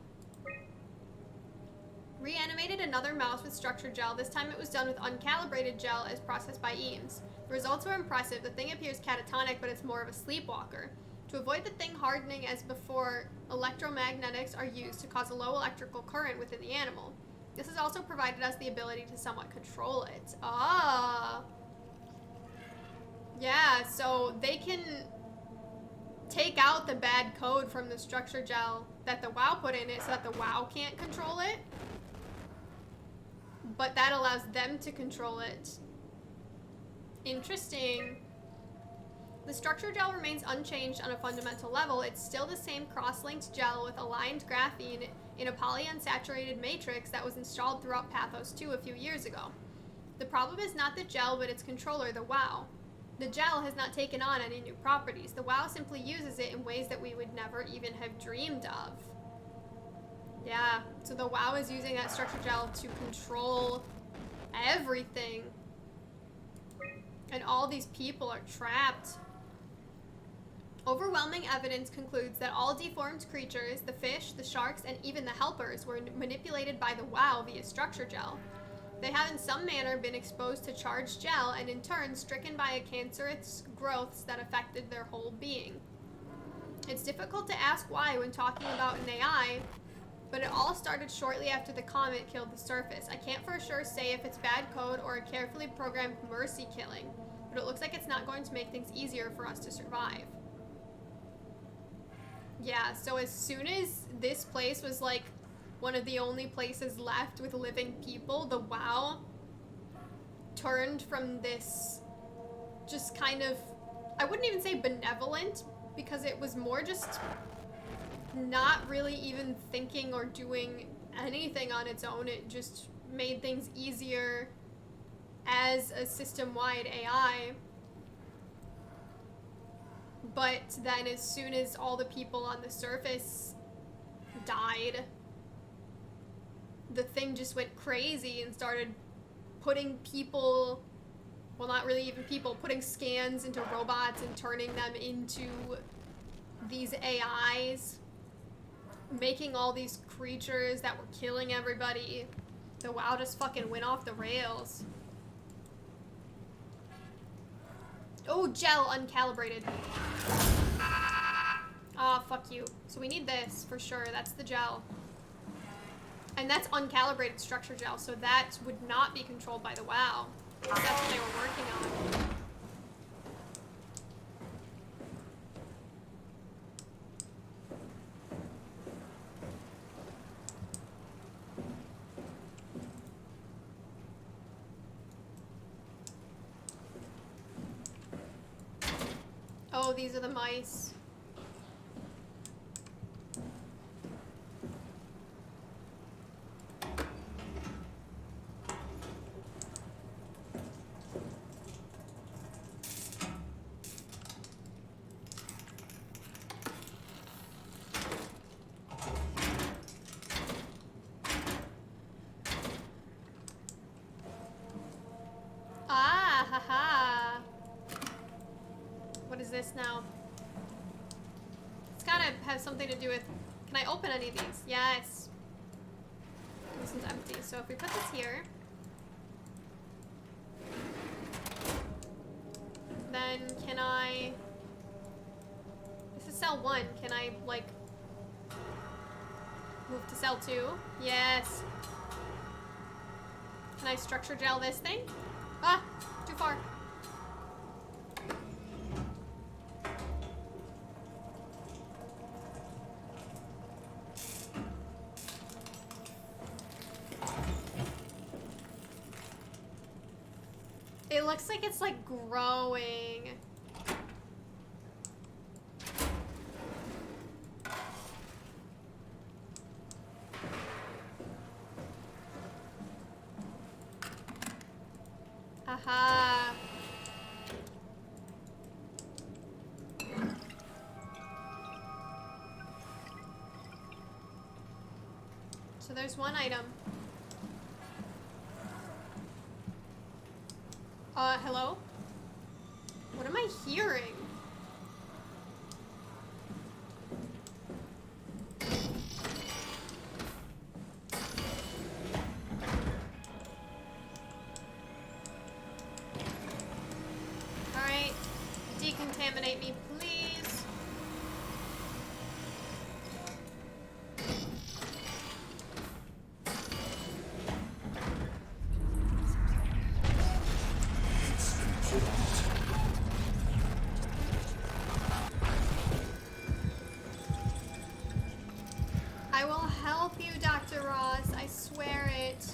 Reanimated another mouse with structure gel. This time it was done with uncalibrated gel as processed by Eames. The results were impressive. The thing appears catatonic, but it's more of a sleepwalker. To avoid the thing hardening as before, electromagnetics are used to cause a low electrical current within the animal. This has also provided us the ability to somewhat control it. Ah. Yeah, so they can take out the bad code from the structure gel that the WoW put in it so that the WoW can't control it. But that allows them to control it. Interesting. The structure gel remains unchanged on a fundamental level. It's still the same cross-linked gel with aligned graphene in a polyunsaturated matrix that was installed throughout Pathos 2 a few years ago. The problem is not the gel, but its controller, the WoW. The gel has not taken on any new properties. The WoW simply uses it in ways that we would never even have dreamed of. Yeah, so the WoW is using that structure gel to control everything. And all these people are trapped. Overwhelming evidence concludes that all deformed creatures, the fish, the sharks, and even the helpers, were manipulated by the WoW via structure gel. They have in some manner been exposed to charged gel and in turn stricken by a cancerous growths that affected their whole being. It's difficult to ask why when talking about an AI, but it all started shortly after the comet killed the surface. I can't for sure say if it's bad code or a carefully programmed mercy killing, but it looks like it's not going to make things easier for us to survive. Yeah, so as soon as this place was like one of the only places left with living people, the WoW turned from this just kind of, I wouldn't even say benevolent, because it was more just not really even thinking or doing anything on its own. It just made things easier as a system-wide AI. But then as soon as all the people on the surface died, the thing just went crazy and started putting people, well, not really even people, putting scans into robots and turning them into these AIs, making all these creatures that were killing everybody. The WoW just fucking went off the rails. Oh, gel uncalibrated. Ah, fuck you. So we need this for sure. That's the gel. And that's uncalibrated structure gel, so that would not be controlled by the WoW. That's what they were working on. Oh, these are the mice. Ah, haha. What is this now? It's gotta have something to do with... Can I open any of these? Yes. This one's empty. So if we put this here... Then can I... This is cell 1. Can I, like... move to cell 2? Yes. Can I structure gel this thing? Ah! Too far. It looks like it's like growing. Aha. So there's one item. Hello? What am I hearing? Alright. Decontaminate me, please. I will help you, Dr. Ross. I swear it.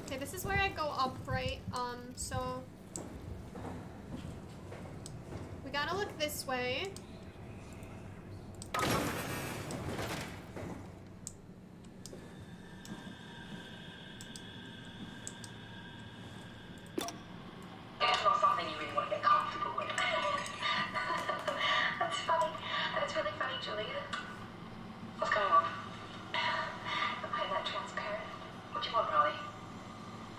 Okay, this is where I go up, right? So... We gotta look this way. It's not something you really want to get comfortable with. That's funny. That's really funny, Julia. What's going on? Am I that transparent? What do you want, Raleigh?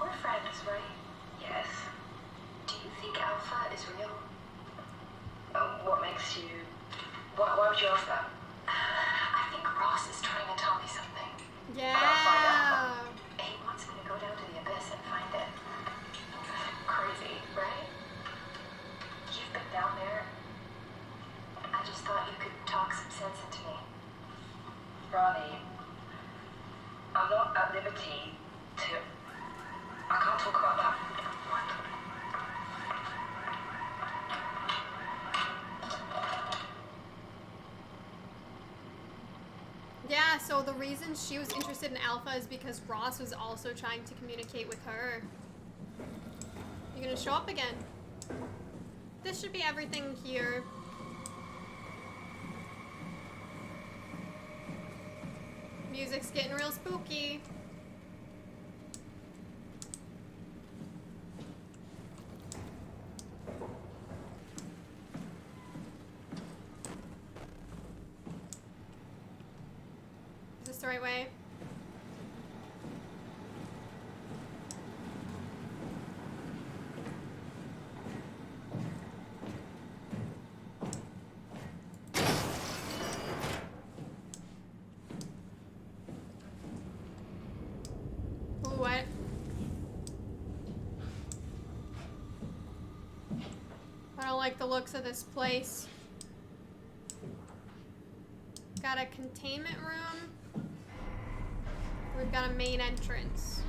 We're friends, right? Yes. Do you think Alpha is real? What makes you... Why would you ask that? I think Ross is trying to tell me something. Yeah. But I'll find out. He wants me to go down to the abyss and find it. Crazy, right? You've been down there. I just thought you could talk some sense into me. Ronnie, I'm not at liberty to... I can't talk about that. Yeah, so the reason she was interested in Alpha is because Ross was also trying to communicate with her. You're gonna show up again. This should be everything here. Music's getting real spooky. Is this the right way? Ooh, like the looks of this place. Got a containment room. We've got a main entrance.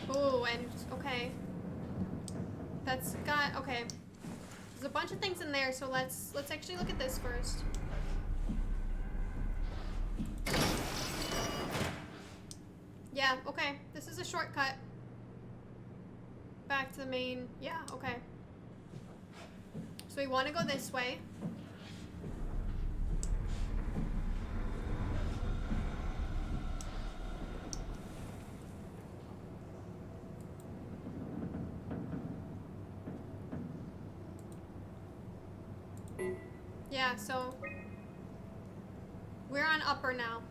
Oh, and okay. That's got okay. There's a bunch of things in there, so let's actually look at this first. Yeah, okay. This is a shortcut. Back to the main. Yeah, okay. So we want to go this way. Yeah, so we're on upper now.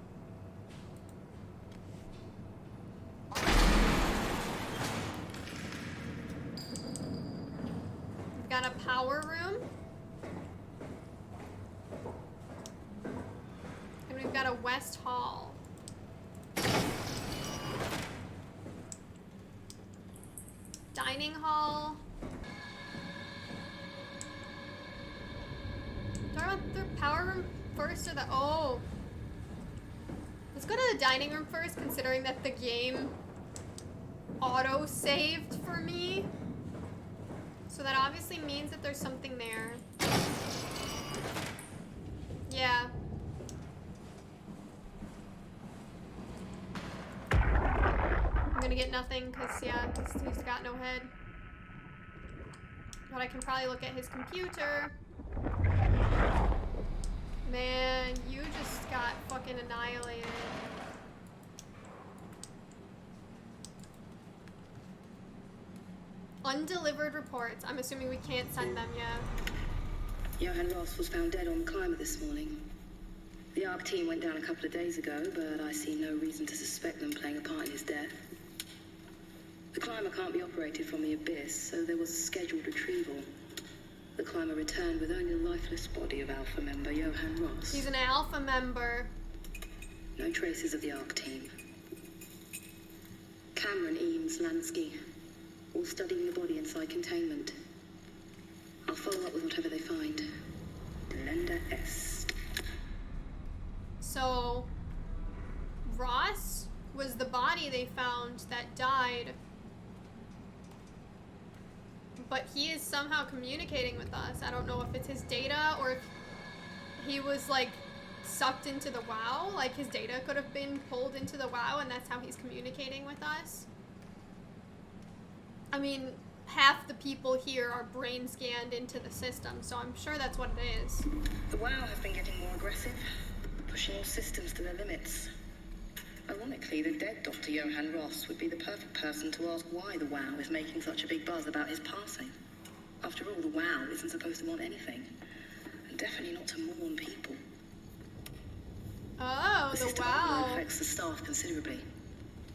We've got a power room. And we've got a West Hall. Dining hall. Talk about the power room first or the oh. Let's go to the dining room first, considering that the game auto-saved for me. So that obviously means that there's something there. Yeah. I'm gonna get nothing, because, yeah, he's got no head. But I can probably look at his computer. Man, you just got fucking annihilated. Undelivered reports. I'm assuming we can't send them yet. Johan Ross was found dead on the climber this morning. The ARC team went down a couple of days ago, but I see no reason to suspect them playing a part in his death. The climber can't be operated from the abyss, so there was a scheduled retrieval. The climber returned with only the lifeless body of Alpha member Johan Ross. He's an Alpha member. No traces of the ARC team. Cameron, Eames, Lansky, all studying the body inside containment. I'll follow up with whatever they find. Delenda Est. So, Ross was the body they found that died. But he is somehow communicating with us. I don't know if it's his data or if he was, like, sucked into the WoW. Like, his data could have been pulled into the WoW and that's how he's communicating with us. I mean, half the people here are brain scanned into the system, so I'm sure that's what it is. The WoW have been getting more aggressive, pushing all systems to their limits. Ironically, the dead Dr. Johan Ross would be the perfect person to ask why the WoW is making such a big buzz about his passing. After all, the WoW isn't supposed to want anything, and definitely not to mourn people. Oh, the system WoW affects the staff considerably.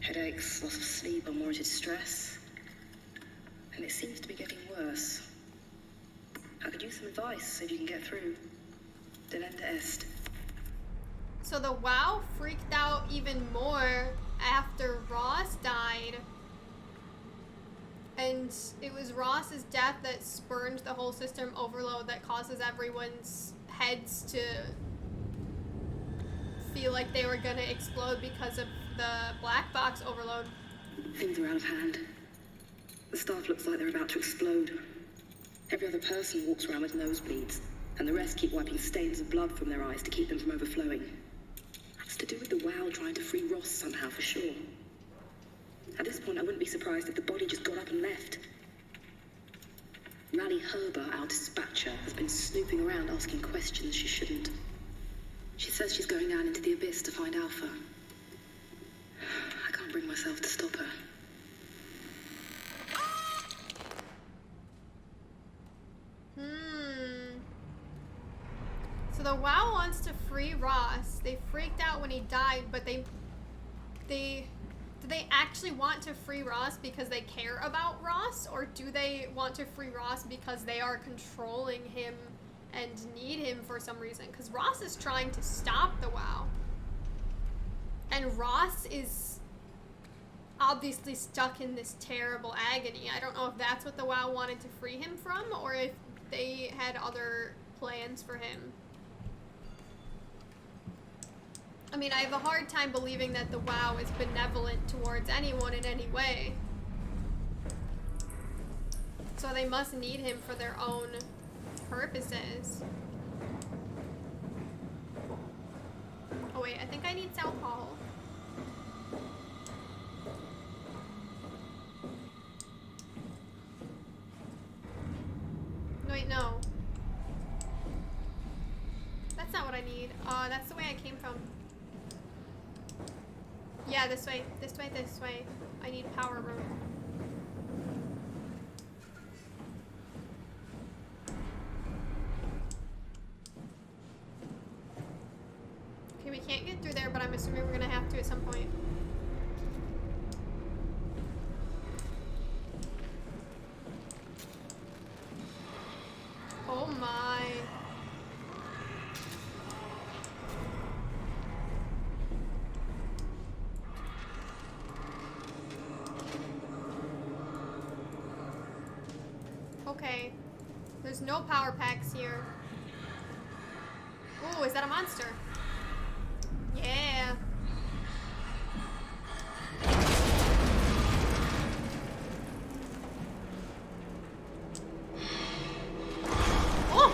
Headaches, loss of sleep, unwarranted stress. And it seems to be getting worse. I could use some advice if you can get through. Delenda Est. So the WoW freaked out even more after Ross died. And it was Ross's death that spurned the whole system overload that causes everyone's heads to feel like they were gonna explode because of the black box overload. Things are out of hand. The staff looks like they're about to explode. Every other person walks around with nosebleeds, and the rest keep wiping stains of blood from their eyes to keep them from overflowing. It's to do with the WoW trying to free Ross somehow, for sure. At this point, I wouldn't be surprised if the body just got up and left. Rally Herber, our dispatcher, has been snooping around asking questions she shouldn't. She says she's going down into the abyss to find Alpha. I can't bring myself to stop her. So the WoW wants to free Ross. They freaked out when he died, but do they actually want to free Ross because they care about Ross, or do they want to free Ross because they are controlling him and need him for some reason? Because Ross is trying to stop the WoW. And Ross is obviously stuck in this terrible agony. I don't know if that's what the WoW wanted to free him from, or if they had other plans for him. I mean, I have a hard time believing that the WoW is benevolent towards anyone in any way. So they must need him for their own purposes. Oh wait, I think I need South Hall. No, wait, no. That's not what I need. That's the way I came from. Yeah, this way, this way, this way. I need power room. Okay, we can't get through there, but I'm assuming we're gonna have to at some point. Oh my. Okay. There's no power packs here. Ooh, is that a monster? Yeah. Oh!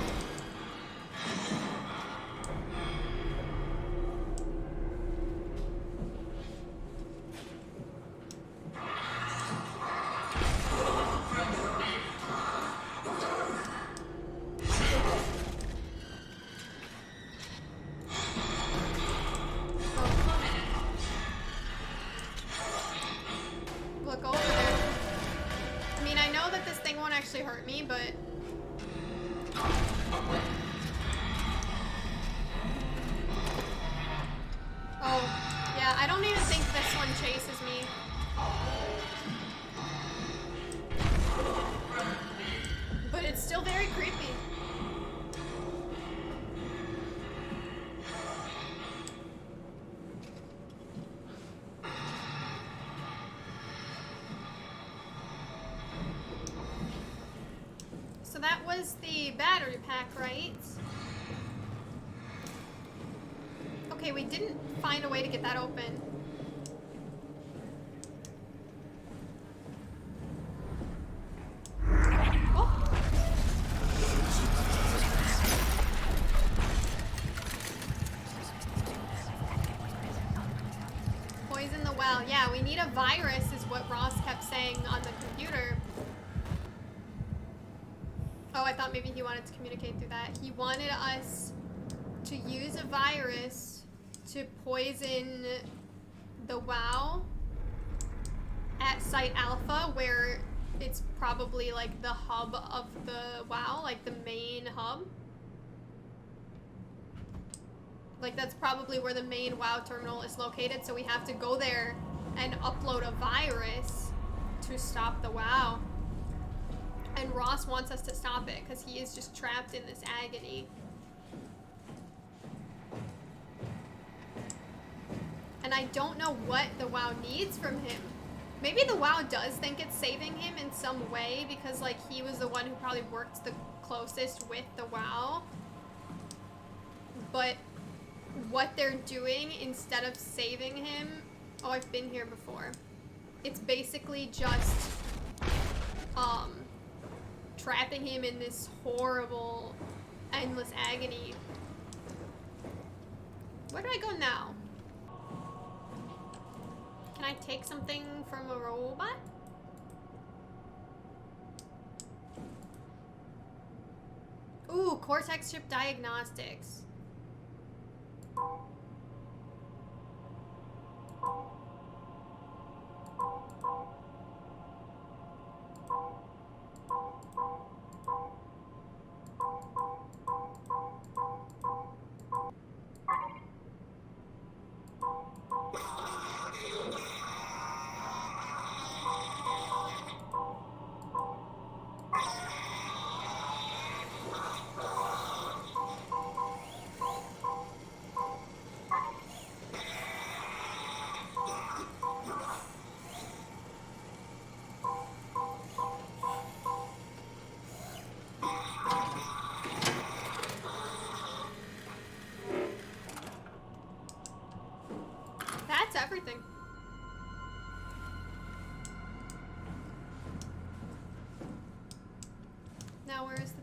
Look over there. I mean, I know that this thing won't actually hurt me, but... Oh, yeah, I don't even think this one chases me. But it's still very creepy. So that was the battery pack, right? Okay, we didn't find a way to get that open. Oh. Poison the well. Yeah, we need a virus is what Ross kept saying on the computer. Oh, I thought maybe he wanted to communicate through that. He wanted us to use a virus to poison the WoW at Site Alpha, where it's probably like the hub of the WoW, like the main hub. Like that's probably where the main WoW terminal is located, so we have to go there and upload a virus to stop the WoW. And Ross wants us to stop it because he is just trapped in this agony. And I don't know what the WoW needs from him. Maybe the WoW does think it's saving him in some way because like he was the one who probably worked the closest with the WoW. But what they're doing instead of saving him, oh, I've been here before. It's basically just trapping him in this horrible, endless agony. Where do I go now? Can I take something from a robot? Ooh, Cortex chip diagnostics.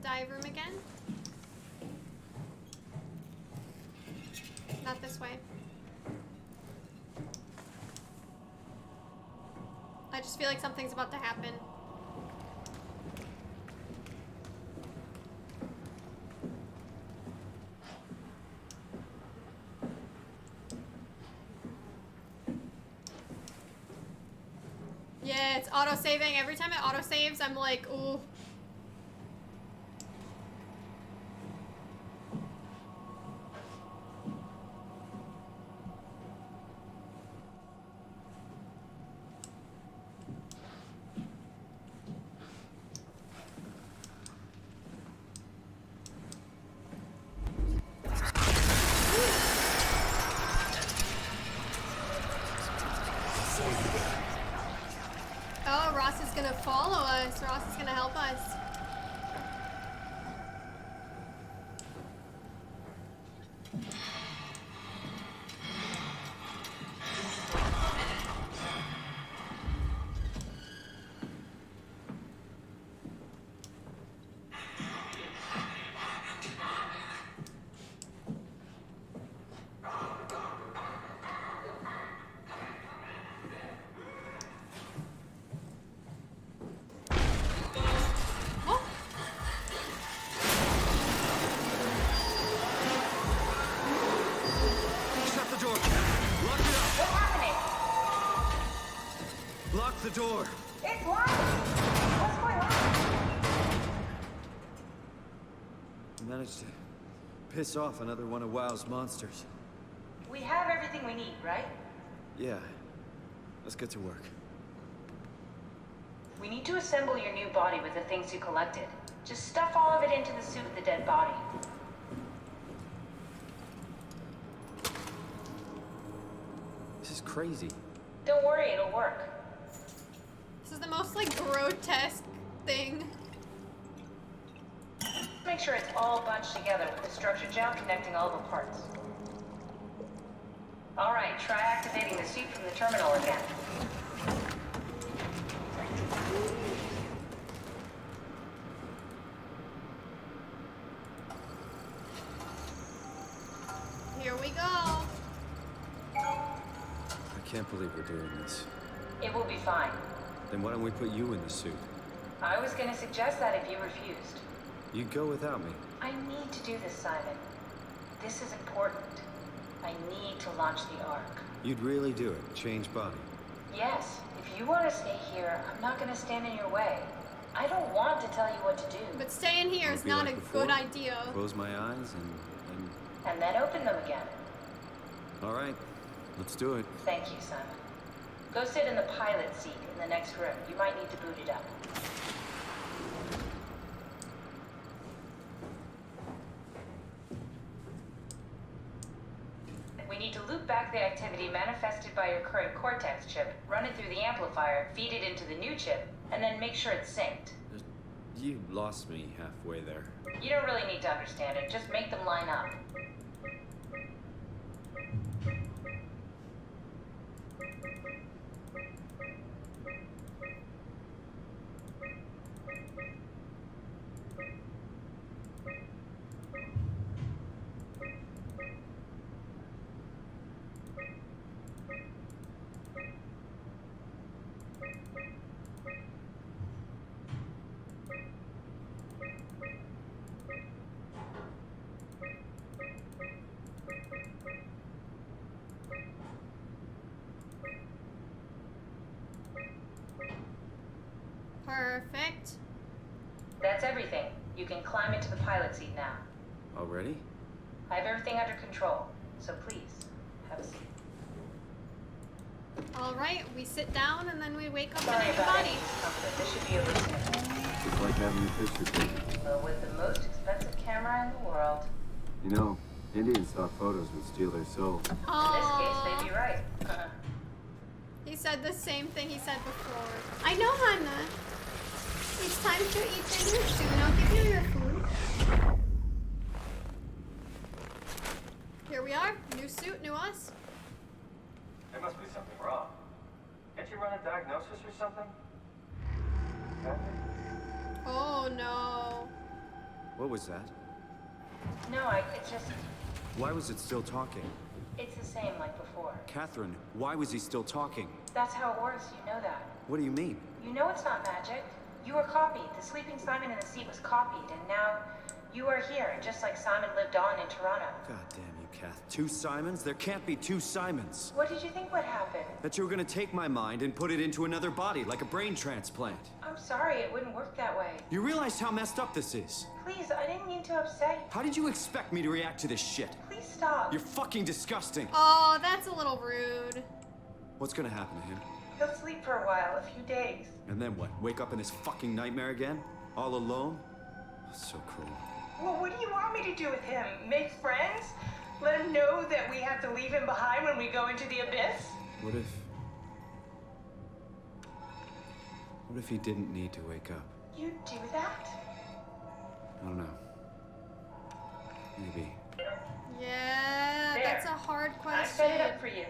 dive room again? Not this way. I just feel like something's about to happen. Yeah, it's auto-saving. Every time it auto-saves, I'm like, ooh. Oh, Ross is gonna follow us. Ross is gonna help us. Lock the door! It's locked! What's going on? I managed to piss off another one of WoW's monsters. We have everything we need, right? Yeah. Let's get to work. We need to assemble your new body with the things you collected. Just stuff all of it into the suit with the dead body. This is crazy. Don't worry, it'll work. This is the most, like, grotesque thing. Make sure it's all bunched together with the structure gel connecting all the parts. Alright, try activating the suit from the terminal again. Here we go. I can't believe we're doing this. It will be fine. Then why don't we put you in the suit? I was gonna suggest that if you refused. You'd go without me. I need to do this, Simon. This is important. I need to launch the Ark. You'd really do it? Change body? Yes. If you want to stay here, I'm not gonna stand in your way. I don't want to tell you what to do. But staying here is Be not like a before? good idea. Close my eyes And then open them again. All right, let's do it. Thank you, Simon. Go sit in the pilot seat in the next room. You might need to boot it up. We need to loop back the activity manifested by your current Cortex chip, run it through the amplifier, feed it into the new chip, and then make sure it's synced. You lost me halfway there. You don't really need to understand it, just make them line up. Perfect. That's everything. You can climb into the pilot seat now. Already? I have everything under control, so please, have a seat. Alright, we sit down and then we wake up Sorry in a new about body. any discomfort. This should be over soon. It's like having a picture taken. But with the most expensive camera in the world. You know, Indian stock photos would steal their soul. In this case, Aww. they'd be right. He said the same thing he said before. I know, Hannah. It's time to eat dinner soon. I'll give you your food. Here we are. New suit, new us. There must be something wrong. Can't you run a diagnosis or something? Oh no. What was that? No, it's just, Why was it still talking? it's the same like before. Catherine, why was he still talking? That's how it works, you know that. What do you mean? You know it's not magic. You were copied. The sleeping Simon in the seat was copied, and now you are here, just like Simon lived on in Toronto. God damn you, Kath. 2 Simons? There can't be 2 Simons. What did you think would happen? That you were gonna take my mind and put it into another body, like a brain transplant. I'm sorry, it wouldn't work that way. You realize how messed up this is? Please, I didn't mean to upset you. How did you expect me to react to this shit? Please stop. You're fucking disgusting. Oh, that's a little rude. What's gonna happen to him? He'll sleep for a while, a few days. And then what? Wake up in this fucking nightmare again? All alone? So cruel. Well, what do you want me to do with him? Make friends? Let him know that we have to leave him behind when we go into the abyss? What if he didn't need to wake up? You'd do that? I don't know. Maybe. Yeah, There. that's a hard I question. set it up for you.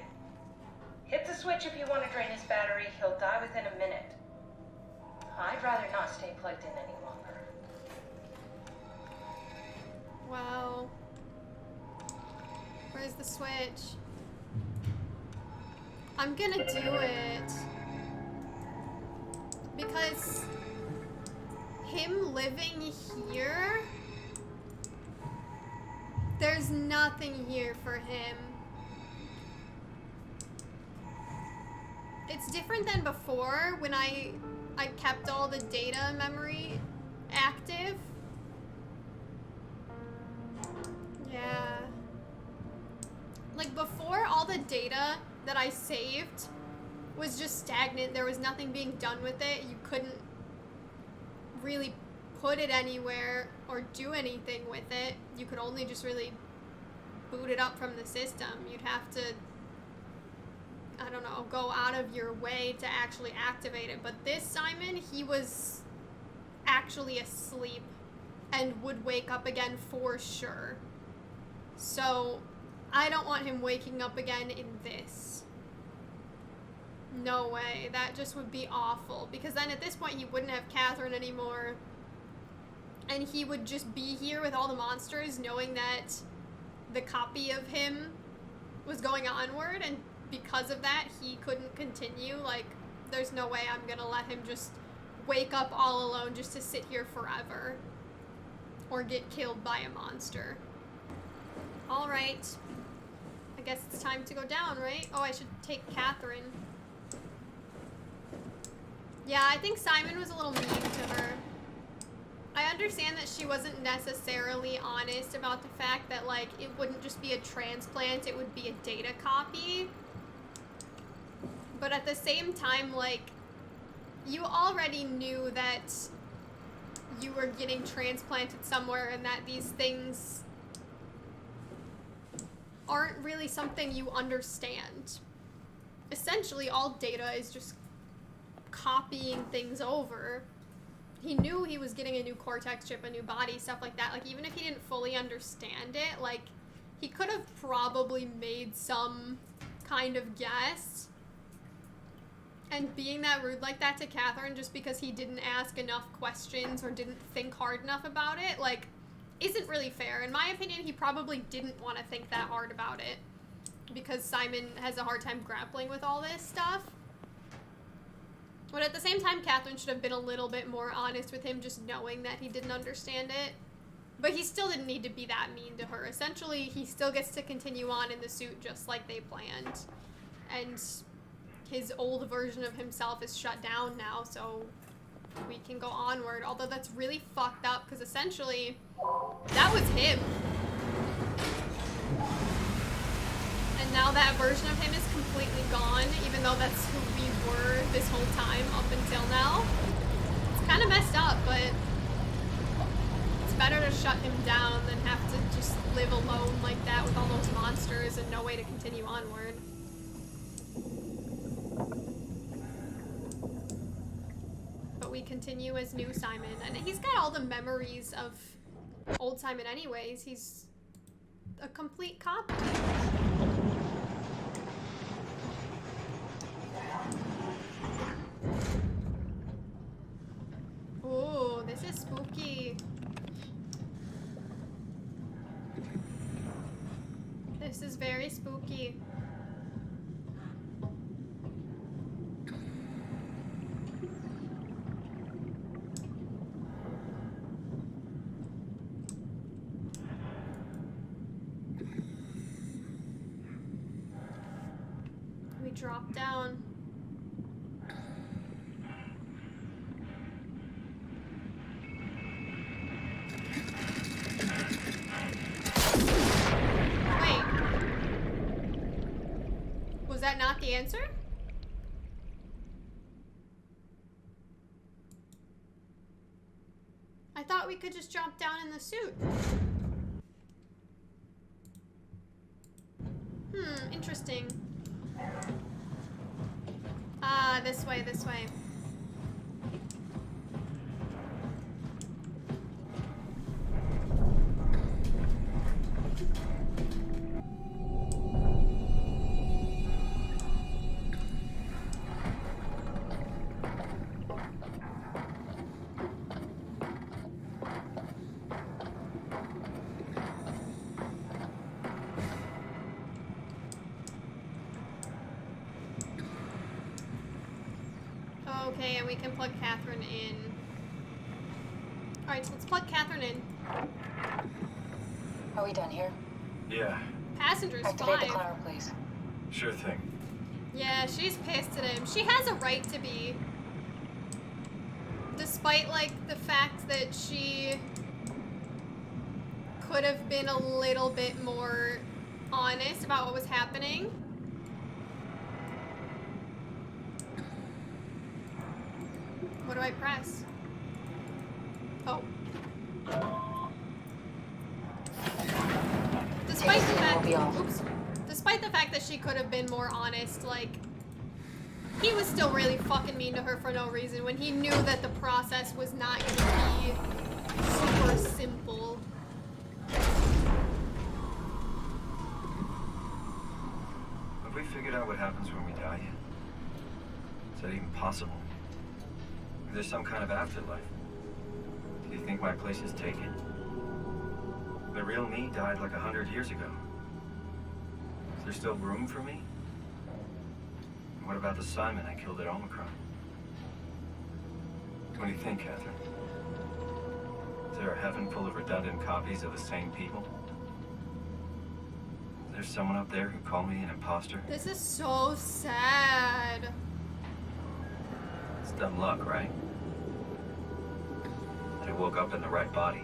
Hit the switch if you want to drain his battery. He'll die within a minute. I'd rather not stay plugged in any longer. Wow. Where's the switch? I'm gonna do it. Because him living here, there's nothing here for him. It's different than before when I kept all the data memory active. Yeah. Like before, all the data that I saved was just stagnant. There was nothing being done with it. You couldn't really put it anywhere or do anything with it. You could only just really boot it up from the system. You'd have to, I don't know, go out of your way to actually activate it. But this Simon, he was actually asleep and would wake up again for sure. So I don't want him waking up again in this. No way. That just would be awful. Because then at this point he wouldn't have Catherine anymore. And he would just be here with all the monsters knowing that the copy of him was going onward. And because of that, he couldn't continue. Like, there's no way I'm gonna let him just wake up all alone just to sit here forever. Or get killed by a monster. Alright. I guess it's time to go down, right? Oh, I should take Catherine. Yeah, I think Simon was a little mean to her. I understand that she wasn't necessarily honest about the fact that, like, it wouldn't just be a transplant, it would be a data copy. But at the same time, like, you already knew that you were getting transplanted somewhere and that these things aren't really something you understand. Essentially, all data is just copying things over. He knew he was getting a new cortex chip, a new body, stuff like that. Like, even if he didn't fully understand it, like, he could have probably made some kind of guess. And being that rude like that to Catherine just because he didn't ask enough questions or didn't think hard enough about it, like, isn't really fair. In my opinion, he probably didn't want to think that hard about it because Simon has a hard time grappling with all this stuff. But at the same time, Catherine should have been a little bit more honest with him, just knowing that he didn't understand it. But he still didn't need to be that mean to her. Essentially, he still gets to continue on in the suit just like they planned. And his old version of himself is shut down now, so we can go onward. Although that's really fucked up, because essentially, that was him. And now that version of him is completely gone, even though that's who we were this whole time up until now. It's kind of messed up, but it's better to shut him down than have to just live alone like that with all those monsters and no way to continue onward. But we continue as new Simon, and he's got all the memories of old Simon anyways. He's a complete copy. Ooh, this is spooky. This is very spooky. We drop down. Was that not the answer? I thought we could just drop down in the suit. Interesting. Ah, this way, this way. Okay, and we can plug Catherine in. Alright, so let's plug Catherine in. Are we done here? Yeah, Passenger's Activate the 5. climber, please. sure thing. Yeah, she's pissed at him. She has a right to be. Despite, like, the fact that she could have been a little bit more honest about what was happening. What do I press? Oh. Despite the fact, oops, despite the fact that she could have been more honest, like, he was still really fucking mean to her for no reason when he knew that the process was not gonna be super simple. Have we figured out what happens when we die yet? Is that even possible? Is there some kind of afterlife? Do you think my place is taken? The real me died like 100 years ago. Is there still room for me? And what about the Simon I killed at Omicron? What do you think, Catherine? Is there a heaven full of redundant copies of the same people? Is there someone up there who called me an imposter? This is so sad. It's dumb luck, right? I woke up in the right body.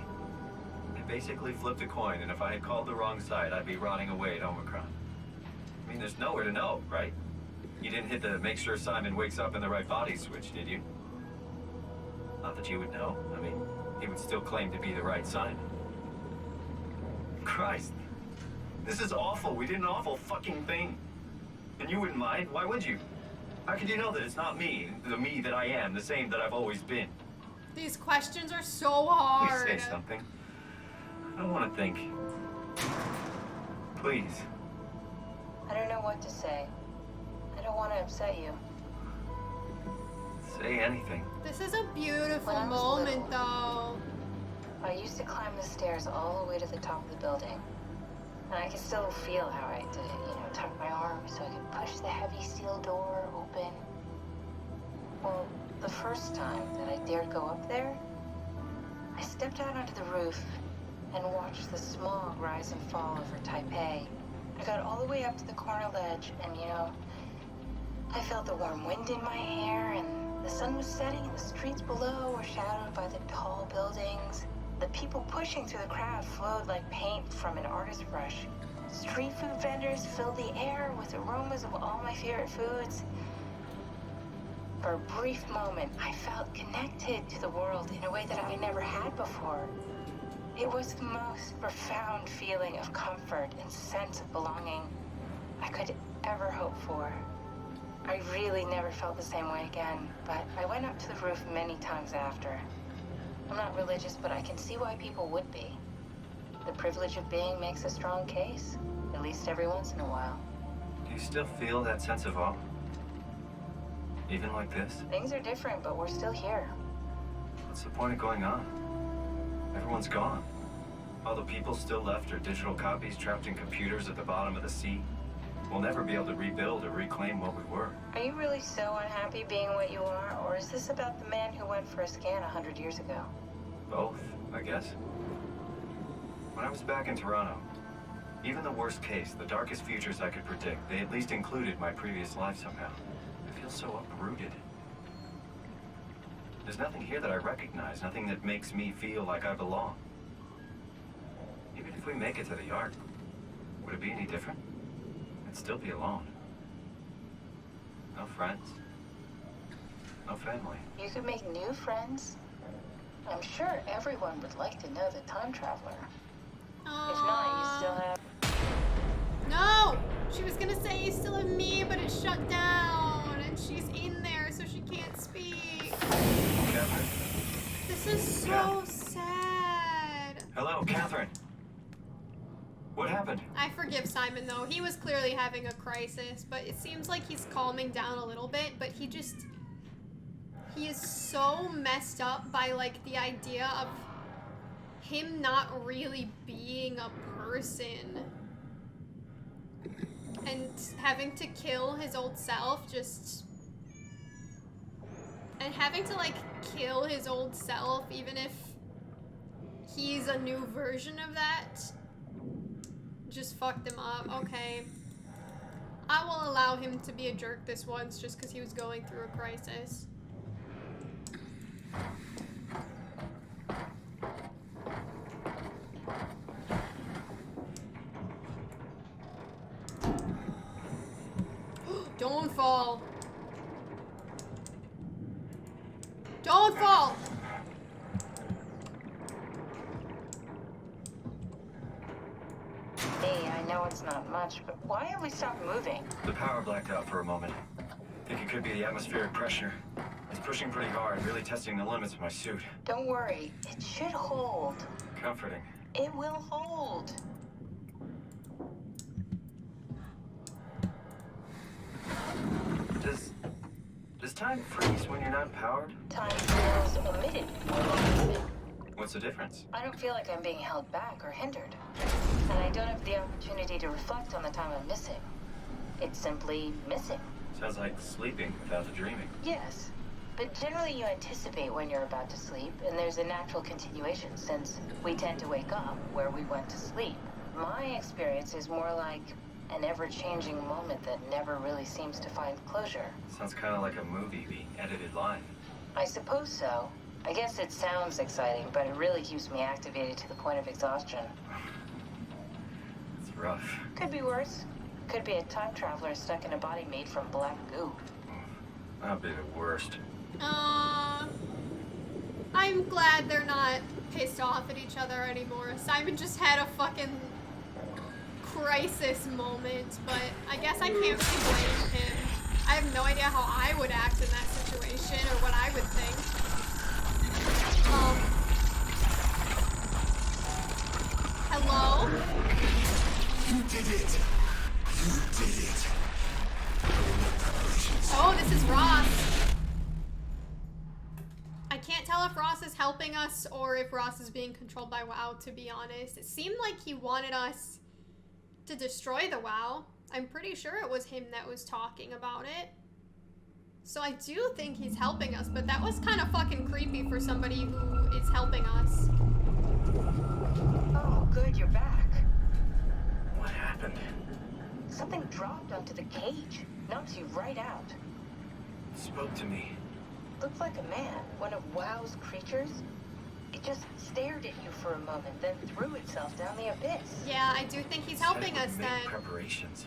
I basically flipped a coin, and if I had called the wrong side, I'd be rotting away at Omicron. I mean, there's nowhere to know, right? You didn't hit the make sure Simon wakes up in the right body switch, did you? Not that you would know. I mean, he would still claim to be the right Simon. Christ. This is awful. We did an awful fucking thing. And you wouldn't mind? Why would you? How could you know that it's not me, the me that I am, the same that I've always been? These questions are so hard. Please say something. I don't want to think. Please. I don't know what to say. I don't want to upset you. Say anything. This is a beautiful When I was moment, little, though. I used to climb the stairs all the way to the top of the building. And I can still feel how I had to, tuck my arms so I could push the heavy steel door open. Well, the first time that I dared go up there, I stepped out onto the roof and watched the smog rise and fall over Taipei. I got all the way up to the corner ledge and, I felt the warm wind in my hair and the sun was setting and the streets below were shadowed by the tall buildings. The people pushing through the crowd flowed like paint from an artist's brush. Street food vendors filled the air with aromas of all my favorite foods. For a brief moment, I felt connected to the world in a way that I never had before. It was the most profound feeling of comfort and sense of belonging I could ever hope for. I really never felt the same way again, but I went up to the roof many times after. I'm not religious, but I can see why people would be. The privilege of being makes a strong case, at least every once in a while. Do you still feel that sense of awe? Even like this? Things are different, but we're still here. What's the point of going on? Everyone's gone. All the people still left are digital copies trapped in computers at the bottom of the sea. We'll never be able to rebuild or reclaim what we were. Are you really so unhappy being what you are, or is this about the man who went for a scan 100 years ago? Both, I guess. When I was back in Toronto, even the worst case, the darkest futures I could predict, they at least included my previous life somehow. I feel so uprooted. There's nothing here that I recognize, nothing that makes me feel like I belong. Even if we make it to the Ark, would it be any different? I'd still be alone. No friends. No family. You could make new friends. I'm sure everyone would like to know the time traveler. If not, you still have... No! She was gonna say you still have me, but it's shut down. And she's in there, so she can't speak. Catherine? This is so sad. Hello, Catherine. What happened? I forgive Simon, though. He was clearly having a crisis, but it seems like he's calming down a little bit, but he is so messed up by, like, the idea of him not really being a person. And having to kill his old self, and having to, like, kill his old self, even if he's a new version of that, just fucked him up. Okay. I will allow him to be a jerk this once just because he was going through a crisis. Don't fall. Don't fall! Hey, I know it's not much, but why have we stopped moving? The power blacked out for a moment. I think it could be the atmospheric pressure. It's pushing pretty hard, really testing the limits of my suit. Don't worry, it should hold. Comforting. It will hold. Does time freeze when you're not powered? Time feels omitted. What's the difference? I don't feel like I'm being held back or hindered. And I don't have the opportunity to reflect on the time I'm missing. It's simply missing. Sounds like sleeping without the dreaming. Yes. But generally you anticipate when you're about to sleep, and there's a natural continuation since we tend to wake up where we went to sleep. My experience is more like an ever-changing moment that never really seems to find closure. Sounds kind of like a movie being edited live. I suppose so. I guess it sounds exciting, but it really keeps me activated to the point of exhaustion. It's rough. Could be worse. Could be a time traveler stuck in a body made from black goo. That'd be the worst. I'm glad they're not pissed off at each other anymore. Simon just had a fucking crisis moment, but I guess I can't really blame him. I have no idea how I would act in that situation or what I would think. Hello? You did it. You did it. Oh, this is Ross. I can't tell if Ross is helping us or if Ross is being controlled by WoW, to be honest. It seemed like he wanted us to destroy the WoW. I'm pretty sure it was him that was talking about it. So I do think he's helping us, but that was kind of fucking creepy for somebody who is helping us. Oh, good, you're back. What happened? Something dropped onto the cage. Knocks you right out. It spoke to me. Looked like a man, one of WoW's creatures. It just stared at you for a moment, then threw itself down the abyss. Yeah, I do think he's helping us then. Preparations.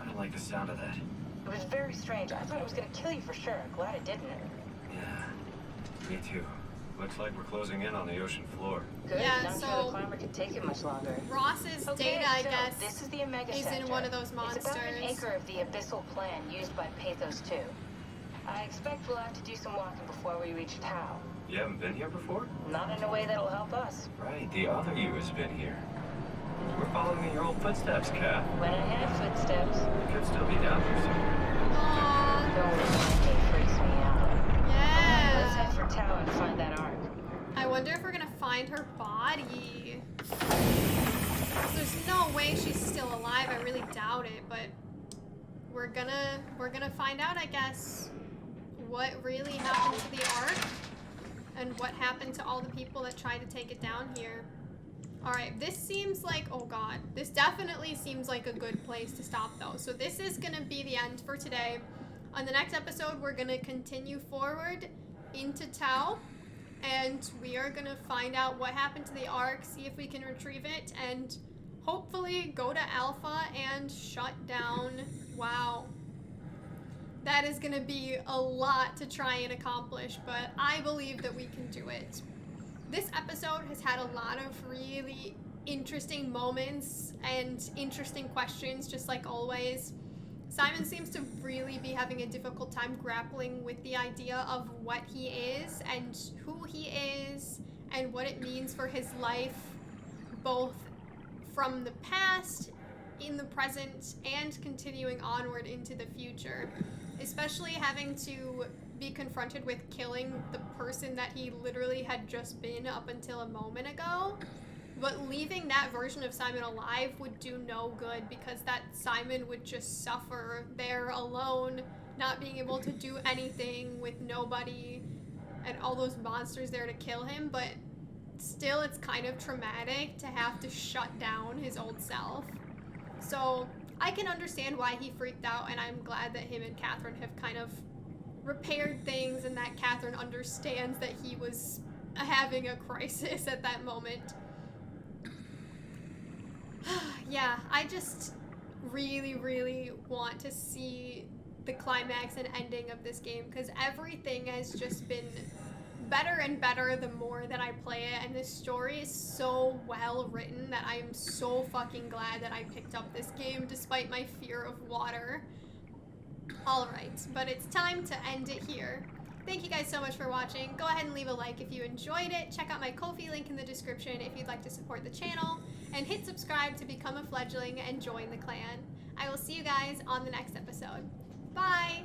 I don't like the sound of that. It was very strange. I thought it was gonna kill you for sure. Glad it didn't. Yeah, me too. Looks like we're closing in on the ocean floor. Good. Yeah, Not so sure the climber could take it much longer. Ross's Okay, data, I so guess, this is the Omega is Sector. in one of those monsters. It's about an acre of the abyssal plan used by Pathos 2. I expect we'll have to do some walking before we reach Tau. You haven't been here before? Not in a way that'll help us. Right, the other you has been here. We're following in your old footsteps, Kat. When I have footsteps. You could still be down here somewhere. Don't remind me, freaks me out. Yeah. Let's head for Tau and find that ark. I wonder if we're gonna find find her body. There's no way she's still alive. I really doubt it, but we're gonna find out, I guess, what really happened to the Ark and what happened to all the people that tried to take it down here. All right, this seems like, oh God, this definitely seems like a good place to stop though. So this is gonna be the end for today. On the next episode, we're gonna continue forward into Tau, and we are gonna find out what happened to the Ark, see if we can retrieve it, and hopefully go to Alpha and shut down. Wow. That is gonna be a lot to try and accomplish, but I believe that we can do it. This episode has had a lot of really interesting moments and interesting questions, just like always. Simon seems to really be having a difficult time grappling with the idea of what he is and who he is and what it means for his life, both from the past, in the present, and continuing onward into the future. Especially having to be confronted with killing the person that he literally had just been up until a moment ago. But leaving that version of Simon alive would do no good, because that Simon would just suffer there alone, not being able to do anything with nobody and all those monsters there to kill him. But still, it's kind of traumatic to have to shut down his old self. So I can understand why he freaked out, and I'm glad that him and Catherine have kind of repaired things and that Catherine understands that he was having a crisis at that moment. Yeah, I just really, really want to see the climax and ending of this game, because everything has just been better and better the more that I play it, and this story is so well written that I am so fucking glad that I picked up this game despite my fear of water. Alright, but it's time to end it here. Thank you guys so much for watching. Go ahead and leave a like if you enjoyed it. Check out my Ko-fi link in the description if you'd like to support the channel. And hit subscribe to become a fledgling and join the clan. I will see you guys on the next episode. Bye!